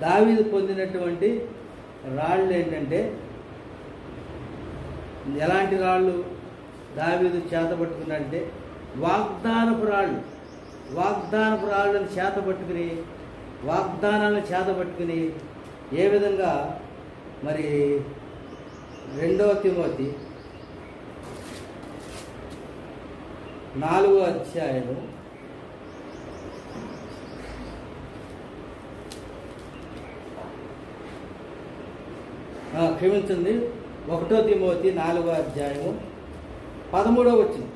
దావీదు పొందినటువంటి రాళ్ళు ఏంటంటే, ఎలాంటి రాళ్ళు దావీదు చేతపట్టుకున్నాడంటే వాగ్దానపు రాళ్ళను చేతపట్టుకుని, వాగ్దానాలను చేతపట్టుకుని ఏ విధంగా మరి 2వ తిమోతి 4వ అధ్యాయము క్షమించండి 1వ తిమోతి 4వ అధ్యాయము 13వ వచనం.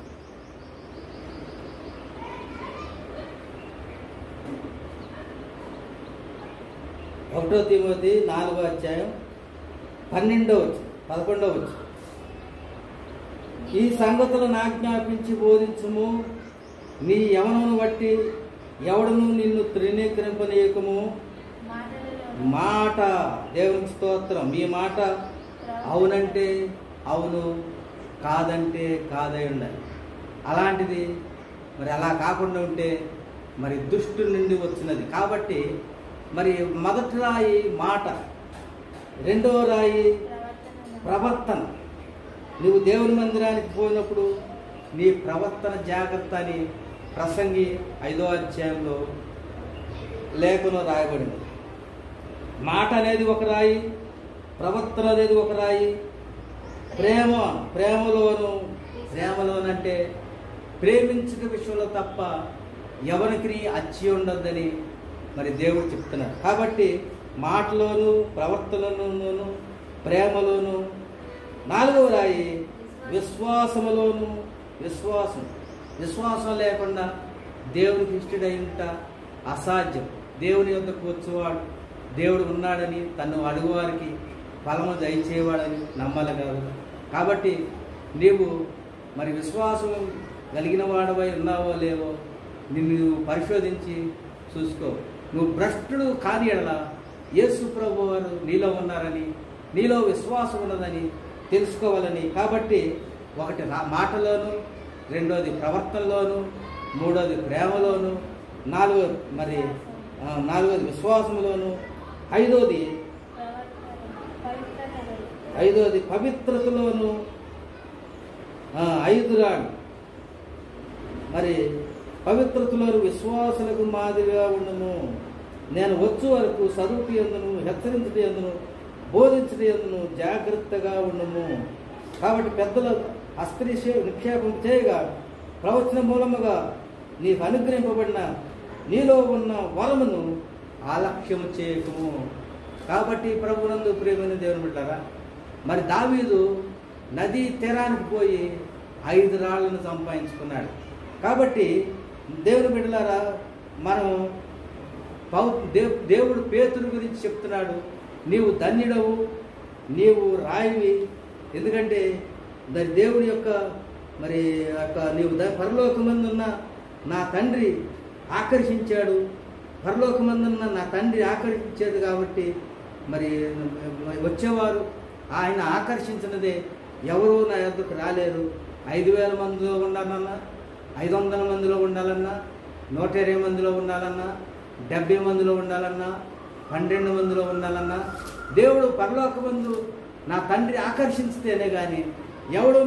ఒకటో తిమోతి 4వ అధ్యాయం 12వ వచనం 11వ వచనం. ఈ సంగతులను ఆజ్ఞాపించి బోధించుము, నీ యవనమును బట్టి ఎవడను నిన్ను తృణీకరింపనీయకము. మాట, దేవునికి స్తోత్రం. మీ మాట అవునంటే అవును, కాదంటే కాదై ఉండాలి. అలాంటిది మరి అలా కాకుండా ఉంటే మరి దుష్టు నుండి వచ్చినది. కాబట్టి మరి మొదటి రాయి మాట, 2వ రాయి ప్రవర్తన. నువ్వు దేవుని మందిరానికి పోయినప్పుడు నీ ప్రవర్తన జాగ్రత్త అని ప్రసంగి 5వ అధ్యాయంలో లేఖలో రాయబడింది. మాట అనేది ఒక రాయి, ప్రవర్తన అనేది ఒక రాయి. ప్రేమలోనంటే ప్రేమించిన విషయంలో తప్ప ఎవరికి అచ్చి ఉండొద్దని మరి దేవుడు చెప్తున్నాడు. కాబట్టి మాటలోను, ప్రవర్తనలోను, ప్రేమలోను. 4వ రాయి విశ్వాసములోను. విశ్వాసం లేకుండా దేవునికి ఇష్టడై ఉంట అసాధ్యం. దేవుని యొద్దకు వచ్చేవాడు దేవుడు ఉన్నాడని, తను అడుగువారికి ఫలము దయచేవాడని నమ్మాలి కాదు. కాబట్టి నీవు మరి విశ్వాసం కలిగిన వాడవై ఉన్నావో లేవో నిన్ను పరిశోధించి చూసుకో. నువ్వు భ్రష్టుడు కాని ఎడల యేసు ప్రభు వారు నీలో ఉన్నారని, నీలో విశ్వాసం ఉన్నదని తెలుసుకోవాలని. కాబట్టి ఒకటి మాటలోను, 2వది ప్రవర్తనలోను, 3వది ప్రేమలోను, 4వది విశ్వాసంలోను, 5వది పవిత్రతలోను. 5 రాళ్ళు మరి పవిత్రతలోను విశ్వాసులకు మాదిరిగా ఉండను. నేను వచ్చు వరకు చదువుటి ఎందును, హెచ్చరించటి ఎందును, బోధించటి ఎందును జాగ్రత్తగా ఉండము. కాబట్టి పెద్దల అస్త్రి నిక్షేపం చేయగా ప్రవచన మూలముగా నీకు అనుగ్రహింపబడిన నీలో ఉన్న వరమును ఆలక్ష్యము చేయకము. కాబట్టి ప్రభునందు ప్రియమైన దేవుని బిడ్డలారా, మరి దావీదు నదీ తీరానికి పోయి 5 రాళ్లను సంపాదించుకున్నాడు. కాబట్టి దేవుని బిడ్డలారా, మనం దేవుడు పేతురు గురించి చెప్తున్నాడు, నీవు ధన్యుడవు, నీవు రాయివి. ఎందుకంటే దేవుడి యొక్క మరి నీవు పరలోకమందు ఉన్న నా తండ్రి ఆకర్షించాడు, పరలోకమందున్న నా తండ్రి ఆకర్షించాడు కాబట్టి మరి వచ్చేవారు ఆయన ఆకర్షించినదే ఎవరు నా యొద్దకు రాలేరు. 5,000 మందిలో ఉండాలన్నా, 500 మందిలో ఉండాలన్నా, 120 మందిలో ఉండాలన్నా, 70 మందిలో ఉండాలన్నా, 12 మందిలో ఉండాలన్నా, దేవుడు పరలోకమందు నా తండ్రి ఆకర్షించితేనే కానీ ఎవడు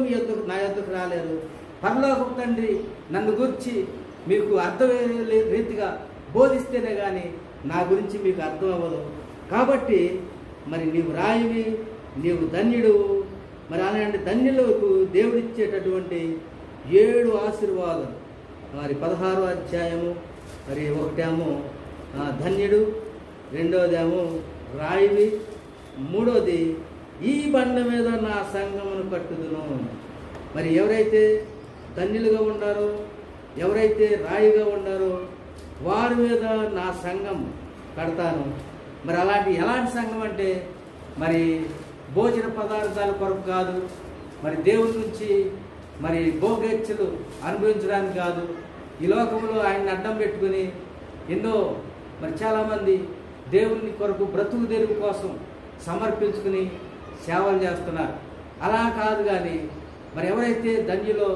నా యొద్దకు రాలేరు. పరలోకపు తండ్రి నన్ను గురించి మీకు అర్థమయ్యే రీతిగా బోధిస్తేనే కానీ నా గురించి మీకు అర్థం అవ్వదు. కాబట్టి మరి నీవు రాయివి, నీవు ధన్యుడు. మరి అలాంటి ధన్యులకు దేవుడిచ్చేటటువంటి 7 ఆశీర్వాదాలు. మరి 16వ అధ్యాయము మరి 1 ధన్యుడు, 2 రాయివి, 3 ఈ బండ మీద నా సంఘమును కట్టుదును. మరి ఎవరైతే ధన్యులుగా ఉన్నారో, ఎవరైతే రాయిగా ఉన్నారో వారి మీద నా సంఘం కడతాను. మరి ఎలాంటి సంఘం అంటే మరి భోజన పదార్థాల కొరకు కాదు, మరి దేవుడి నుంచి మరి భోగేచ్ఛలు అనుభవించడానికి కాదు. ఈ లోకంలో ఆయన్ని అడ్డం పెట్టుకుని ఎన్నో మరి చాలామంది దేవుని కొరకు బ్రతుకు తెరువు కోసం సమర్పించుకుని సేవలు చేస్తున్నారు. అలా కాదు కానీ మరి ఎవరైతే ధన్యులో,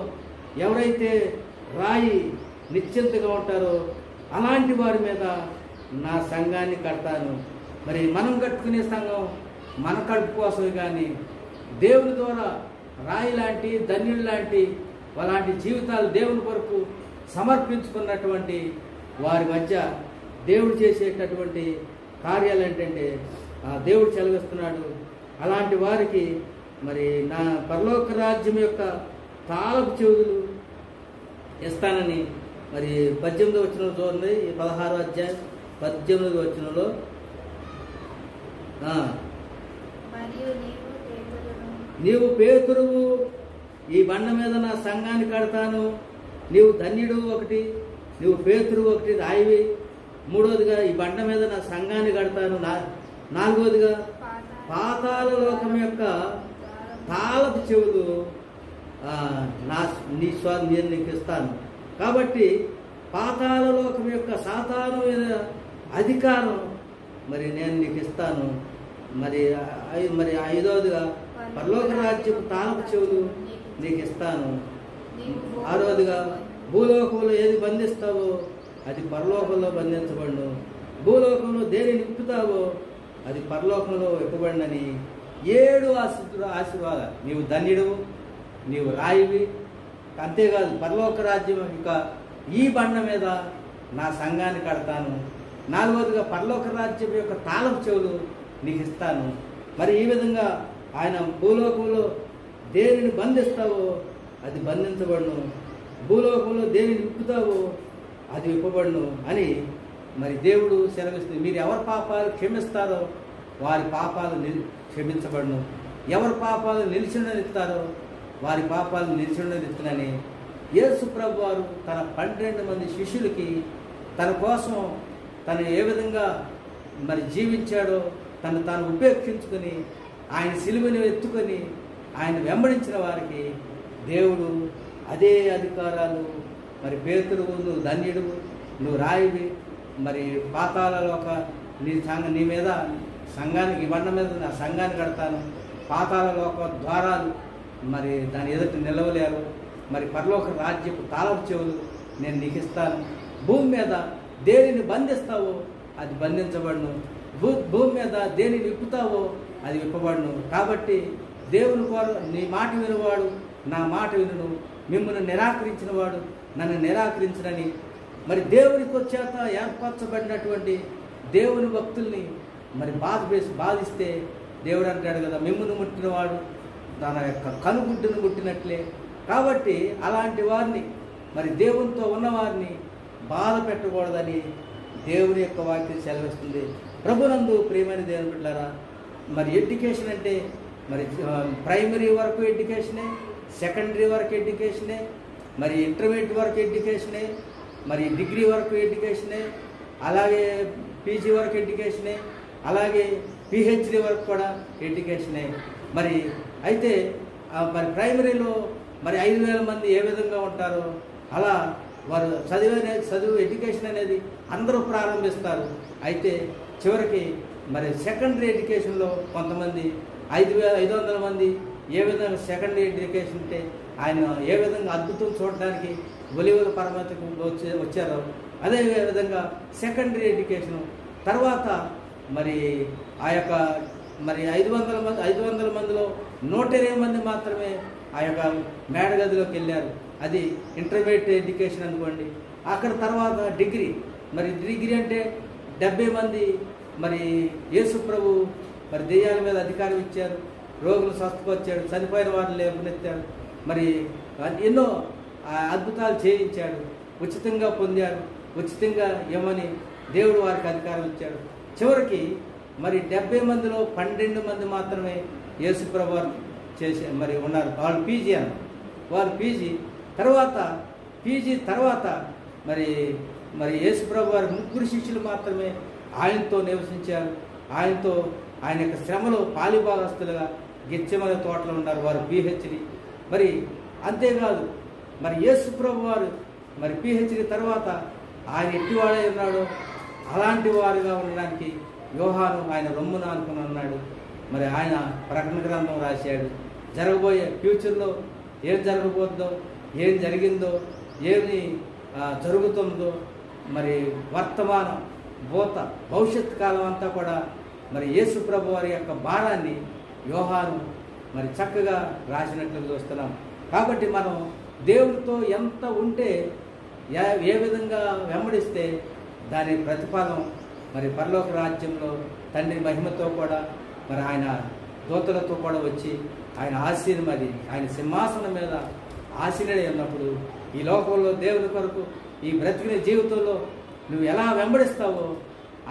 ఎవరైతే రాయి నిశ్చింతగా ఉంటారో అలాంటి వారి మీద నా సంఘాన్ని కడతాను. మరి మనం కట్టుకునే సంఘం మన కడుపు కోసమే కానీ దేవుని ద్వారా రాయి లాంటి ధన్యులు లాంటి అలాంటి జీవితాలు దేవుని కొరకు సమర్పించుకున్నటువంటి వారి మధ్య దేవుడు చేసేటటువంటి కార్యాలు ఏంటంటే దేవుడు చెలవిస్తున్నాడు. అలాంటి వారికి మరి నా పరలోక రాజ్యం యొక్క తాళపు చెవులు ఇస్తానని మరి 18వ వచనం చూడండి. ఈ 16వ అధ్యాయం 18వ వచనంలో నీవు పేతురువు, ఈ బండ మీద నా సంఘాన్ని కడతాను. నీవు ధన్యుడు 1, నీవు పేతురువు 1 రాయివి. 3వదిగా ఈ బండ మీద నా సంఘాన్ని కడతాను. 4వదిగా పాతాళ లోకం యొక్క తాళపు చెవులు నేను నీకు ఇస్తాను. కాబట్టి పాతాళ లోకం యొక్క సాతాను మీద అధికారం మరి నేను నీకు ఇస్తాను. మరి 5వదిగా పరలోక రాజ్యపు తాళపు చెవులు నీకు ఇస్తాను. 6వదిగా భూలోకంలో ఏది బంధిస్తావో అది పరలోకంలో బంధించబడును, భూలోకంలో దేని నింపుతావో అది పరలోకంలో విప్పబడినని 7 ఆశీర్వాదాలు. నీవు ధన్యుడు, నీవు రాయివి. అంతేకాదు పరలోక రాజ్యం ఇంకా ఈ బండ మీద నా సంఘాన్ని కడతాను. 4వదిగా పరలోక రాజ్యం యొక్క తాళపు చెవులు నీకు ఇస్తాను. మరి ఈ విధంగా ఆయన భూలోకంలో దేనిని బంధిస్తావో అది బంధించబడును, భూలోకంలో దేనిని విప్పుతావో అది విప్పబడును అని మరి దేవుడు సెలవిస్తుంది. మీరు ఎవరి పాపాలు క్షమిస్తారో వారి పాపాలు క్షమించబడును, ఎవరి పాపాలు నిలిచిననిస్తారో వారి పాపాలు నిలిచిననిస్తునని యేసు ప్రభు వారు తన 12 మంది శిష్యులకి తన కోసం తను ఏ విధంగా మరి జీవించాడో, తాను ఉపేక్షించుకొని ఆయన సిలువని ఎత్తుకొని ఆయన వెంబడించిన వారికి దేవుడు అదే అధికారాలు మరి పేతురువు, నువ్వు ధన్యుడు, నువ్వు రాయివి, మరి పాతాళలోక నీ మీద సంఘానికి బండ మీద నా సంఘాన్ని కడతాను, పాతాళలోక ద్వారాలు మరి దాని ఎదుట నిలవలేరు, మరి పరలోక రాజ్యపు తాళపు చెవులు నేను నీకు ఇస్తాను, భూమి మీద దేనిని బంధిస్తావో అది బంధించబడును, భూమి మీద దేనిని విప్పుతావో అది విప్పబడును. కాబట్టి దేవుని కోరు నీ మాట వినువాడు నా మాట వినును, మిమ్మల్ని నిరాకరించిన వాడు నన్ను నిరాకరించనని మరి దేవునికి చేత ఏర్పరచబడినటువంటి దేవుని భక్తుల్ని మరి బాధిస్తే దేవుడు అంటాడు కదా, మిమ్మల్ని ముట్టినవాడు తన యొక్క కనుగుడ్డును ముట్టినట్లే. కాబట్టి అలాంటి వారిని మరి దేవునితో ఉన్నవారిని బాధ పెట్టకూడదని దేవుని యొక్క వాక్యం సెలవిస్తుంది. ప్రభునందు ప్రియమైన దేవుని బిడ్డలారా, మరి ఎడ్యుకేషన్ అంటే మరి ప్రైమరీ వరకు ఎడ్యుకేషనే, సెకండరీ వరకు ఎడ్యుకేషనే, మరి ఇంటర్మీడియట్ వరకు ఎడ్యుకేషనే, మరి డిగ్రీ వరకు ఎడ్యుకేషనే, అలాగే పీజీ వరకు ఎడ్యుకేషనే, అలాగే పిహెచ్డి వరకు కూడా ఎడ్యుకేషనే. మరి అయితే మరి ప్రైమరీలో మరి 5,000 మంది ఏ విధంగా ఉంటారో అలా వారు చదువు ఎడ్యుకేషన్ అనేది అందరూ ప్రారంభిస్తారు. అయితే చివరికి మరి సెకండరీ ఎడ్యుకేషన్లో కొంతమంది 500 మంది ఏ విధంగా సెకండరీ ఎడ్యుకేషన్ అంటే ఆయన ఏ విధంగా అద్భుతం చూడడానికి ఒలివల పర్వతకు వచ్చారో అదే విధంగా సెకండరీ ఎడ్యుకేషన్ తర్వాత మరి ఆ యొక్క మరి 500 మందిలో 120 మంది మాత్రమే ఆ యొక్క మేడగదిలోకి వెళ్ళారు. అది ఇంటర్మీడియట్ ఎడ్యుకేషన్ అనుకోండి. అక్కడ తర్వాత డిగ్రీ, మరి డిగ్రీ అంటే 70 మంది మరి యేసు ప్రభు మరి దెయ్యాల మీద అధికారం ఇచ్చారు, రోగులు స్వస్థపరిచాడు, చనిపోయిన వారిని లేపనెత్తాడు, మరి ఎన్నో అద్భుతాలు చేయించాడు, ఉచితంగా పొందారు, ఉచితంగా ఇవ్వమని దేవుడు వారికి అధికారం ఇచ్చాడు. చివరికి మరి 70 మందిలో 12 మంది మాత్రమే యేసు ప్రభు చేసే మరి ఉన్నారు. వాళ్ళు పీజీ అన్నారు. వాళ్ళు పీజీ తర్వాత మరి మరి యేసు ప్రభు వారి 3 శిష్యులు మాత్రమే ఆయనతో నివసించారు. ఆయన యొక్క శ్రమలో పాలిభాగస్తులుగా గెత్సేమనే తోటలో ఉన్నారు. వారు పిహెచ్డి. మరి అంతేకాదు మరి యేసు ప్రభు వారు మరి పిహెచ్డి తర్వాత ఆయన ఎట్టివాడై ఉన్నాడో అలాంటి వారుగా ఉండడానికి యోహాను ఆయన రొమ్మున అనుకుని ఉన్నాడు. మరి ఆయన ప్రకటన గ్రంథం రాశాడు. జరగబోయే ఫ్యూచర్లో ఏం జరగబోతుందో, ఏం జరిగిందో, ఏమి జరుగుతుందో, మరి వర్తమానం భవిష్యత్ కాలం అంతా కూడా మరి యేసు ప్రభు వారి యొక్క భారాన్ని యోహాను మరి చక్కగా రాసినట్లు చూస్తున్నాం. కాబట్టి మనం దేవుడితో ఎంత ఉంటే ఏ విధంగా వెంబడిస్తే దాని ప్రతిఫలం మరి పరలోక రాజ్యంలో తండ్రి మహిమతో కూడా మరి ఆయన దూతలతో కూడా వచ్చి ఆయన మరి ఆయన సింహాసనం మీద ఆసీనుడై ఉన్నప్పుడు ఈ లోకంలో దేవుని కొరకు ఈ బ్రతికిన జీవితంలో నువ్వు ఎలా వెంబడిస్తావో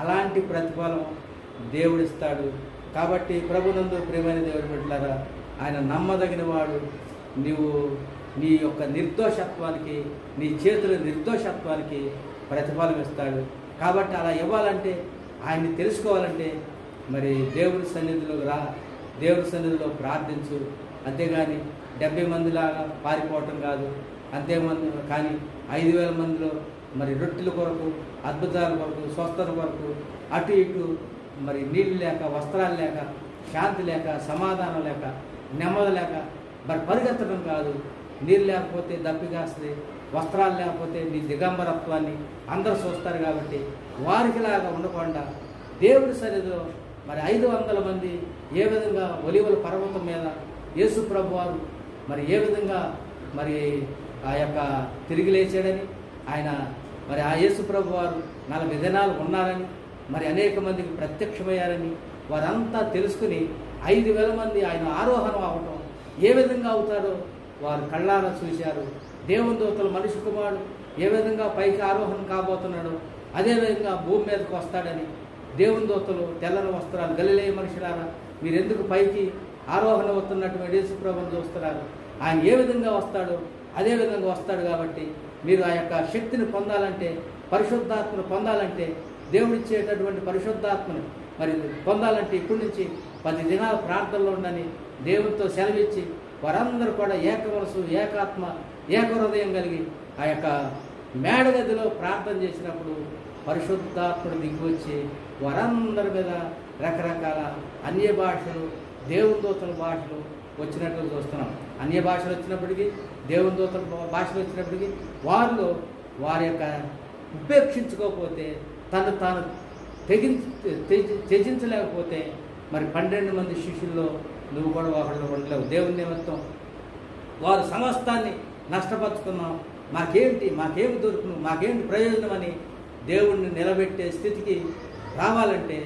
అలాంటి ప్రతిఫలం దేవుడిస్తాడు. కాబట్టి ప్రభునందు ప్రియమైన దేవుని బిడ్డలారా, ఆయన నమ్మదగిన వాడు. నీవు నీ యొక్క నిర్దోషత్వానికి, నీ చేతుల నిర్దోషత్వానికి ప్రతిఫలం ఇస్తాడు. కాబట్టి అలా ఇవ్వాలంటే, ఆయన్ని తెలుసుకోవాలంటే మరి దేవుని సన్నిధిలో దేవుని సన్నిధిలో ప్రార్థించు. అంతేగాని 70 మందిలాగా పారిపోవటం కాదు. కానీ 5,000 మందిలో మరి రొట్టెల కొరకు, అద్భుతాల కొరకు, స్వస్థత కొరకు అటు ఇటు మరి నీళ్ళు లేక, వస్త్రాలు లేక, శాంతి లేక, సమాధానం లేక, నెమ్మది లేక మరి పరిగెత్తడం కాదు. నీళ్ళు లేకపోతే దప్పికాస్తుంది, వస్త్రాలు లేకపోతే నీ దిగంబరత్వాన్ని అందరూ చూస్తారు. కాబట్టి వారికిలాగా ఉండకుండా దేవుడి సన్నిధిలో మరి 500 మంది ఏ విధంగా ఒలివల పర్వతం మీద యేసు ప్రభు వారు మరి ఏ విధంగా మరి ఆ యొక్క తిరిగి లేచాడని, ఆయన మరి ఆ యేసు ప్రభు వారు 40 దినాలు ఉన్నారని, మరి అనేక మందికి ప్రత్యక్షమయ్యారని వారంతా తెలుసుకుని 5,000 మంది ఆయన ఆరోహణం అవటం ఏ విధంగా అవుతారో వారు కళ్ళారా చూశారు. దేవుని దూతలు మనిషి కుమారుడు ఏ విధంగా పైకి ఆరోహణం కాబోతున్నాడో అదేవిధంగా భూమి మీదకి వస్తాడని దేవుని దూతలు తెల్లని వస్త్రాలు, గలిలయ మనుషులారా మీరెందుకు పైకి ఆరోహణ అవుతున్నటువంటి యేసు ప్రభువును చూస్తున్నారు, ఆయన ఏ విధంగా వస్తాడో అదే విధంగా వస్తాడు. కాబట్టి మీరు ఆ యొక్క శక్తిని పొందాలంటే, పరిశుద్ధాత్మను పొందాలంటే, దేవుడిచ్చేటటువంటి పరిశుద్ధాత్మను మరి పొందాలంటే ఇప్పటి నుంచి 10 దినాల ప్రార్థనలో ఉండని దేవునితో సెలవిచ్చి వారందరూ కూడా ఏక మనసు, ఏకాత్మ, ఏక హృదయం కలిగి ఆ యొక్క మేడగదిలో ప్రార్థన చేసినప్పుడు పరిశుద్ధాత్ముడు దిగి వచ్చి వారందరి మీద రకరకాల అన్య భాషలు, దేవుని దూతల భాషలు వచ్చినట్లు చూస్తున్నాం. అన్య భాషలు వచ్చినప్పటికీ, దేవుని దూతల భాషలు వచ్చినప్పటికీ వారి యొక్క ఉపేక్షించుకోకపోతే, తను తాను త్యజించలేకపోతే మరి 12 మంది శిష్యుల్లో నువ్వు కూడా ఒకళ్ళు ఉండలేవు. దేవుని నిమిత్తం వారు సమస్తాన్ని నష్టపరుచుకున్నాం, మాకేమి దొరుకును, మాకేంటి ప్రయోజనం అని దేవుణ్ణి నిలబెట్టే స్థితికి రావాలంటే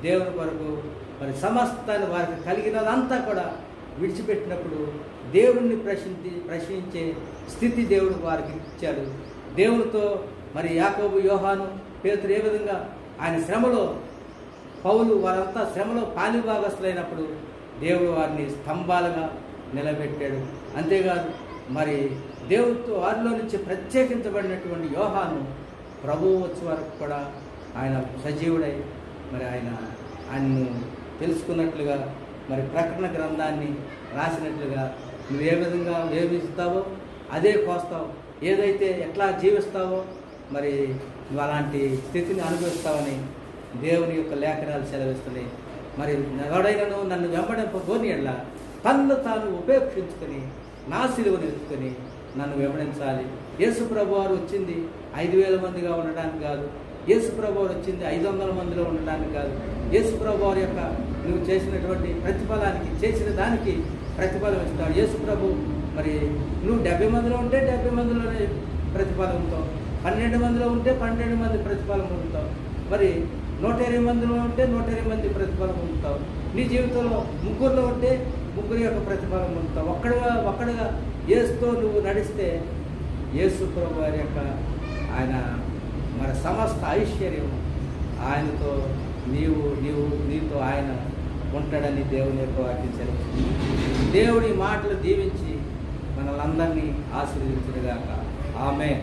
దేవుని కొరకు మరి సమస్తాన్ని వారికి కలిగినదంతా కూడా విడిచిపెట్టినప్పుడు దేవుణ్ణి ప్రశ్నించే స్థితి దేవుడు వారికి ఇచ్చాడు. దేవునితో మరి యాకోబు, యోహాను, పేతురు ఏ విధంగా ఆయన శ్రమలో, పౌలు వారంతా శ్రమలో పాలిభాగస్తులైనప్పుడు దేవుడు వారిని స్తంభాలుగా నిలబెట్టాడు. అంతేకాదు మరి దేవుడితో వారిలో నుంచి ప్రత్యేకించబడినటువంటి యోహాను ప్రభువు వచ్చే వరకు కూడా ఆయన సజీవుడై మరి ఆయన్ను తెలుసుకున్నట్లుగా మరి ప్రకటన గ్రంథాన్ని రాసినట్లుగా నువ్వు ఏ విధంగా ఏమి ఇస్తావో అదే కోస్తావు. ఏదైతే ఎట్లా జీవిస్తావో మరి నువ్వు అలాంటి స్థితిని అనుభవిస్తావని దేవుని యొక్క లేఖనాలు సెలవిస్తున్నాయి. మరి ఎవడైనాను నన్ను వెంబడింపగోని ఎడ్ల తన్ను తాను ఉపేక్షించుకొని నా సిలువను ఎత్తుకొని నన్ను వెంబడించాలి. యేసు ప్రభు వారు వచ్చింది 5,000 మందిగా ఉండడానికి కాదు. యేసు ప్రభు వారు వచ్చింది 500 మందిలో ఉండడానికి కాదు. యేసు ప్రభు వారి యొక్క నువ్వు చేసినటువంటి ప్రతిఫలానికి, చేసిన దానికి ప్రతిఫలం ఇస్తాడు యేసు ప్రభు. మరి నువ్వు 70 మందిలో ఉంటే 70 మందిలోనే ప్రతిఫలం ఉంటావు, 12 మందిలో ఉంటే 12 మంది ప్రతిఫలం ఉంటావు, మరి 120 మందిలో ఉంటే 120 మంది ప్రతిఫలం ఉంటావు. నీ జీవితంలో ముగ్గురులో ఉంటే ముగ్గురు యొక్క ప్రతిఫలం ఉంటావు. ఒక్కడుగా యేసుతో నువ్వు నడిస్తే యేసు ప్రభు వారి యొక్క ఆయన మరి సమస్త ఐశ్వర్యం ఆయనతో నీతో ఆయన ఉంటాడని దేవుని యొక్క వాక్యం సెలవుస్తుంది. దేవుడి మాటలు దీవించి మనల్ని అందరినీ ఆశీర్వదించుగాక. ఆమేన్.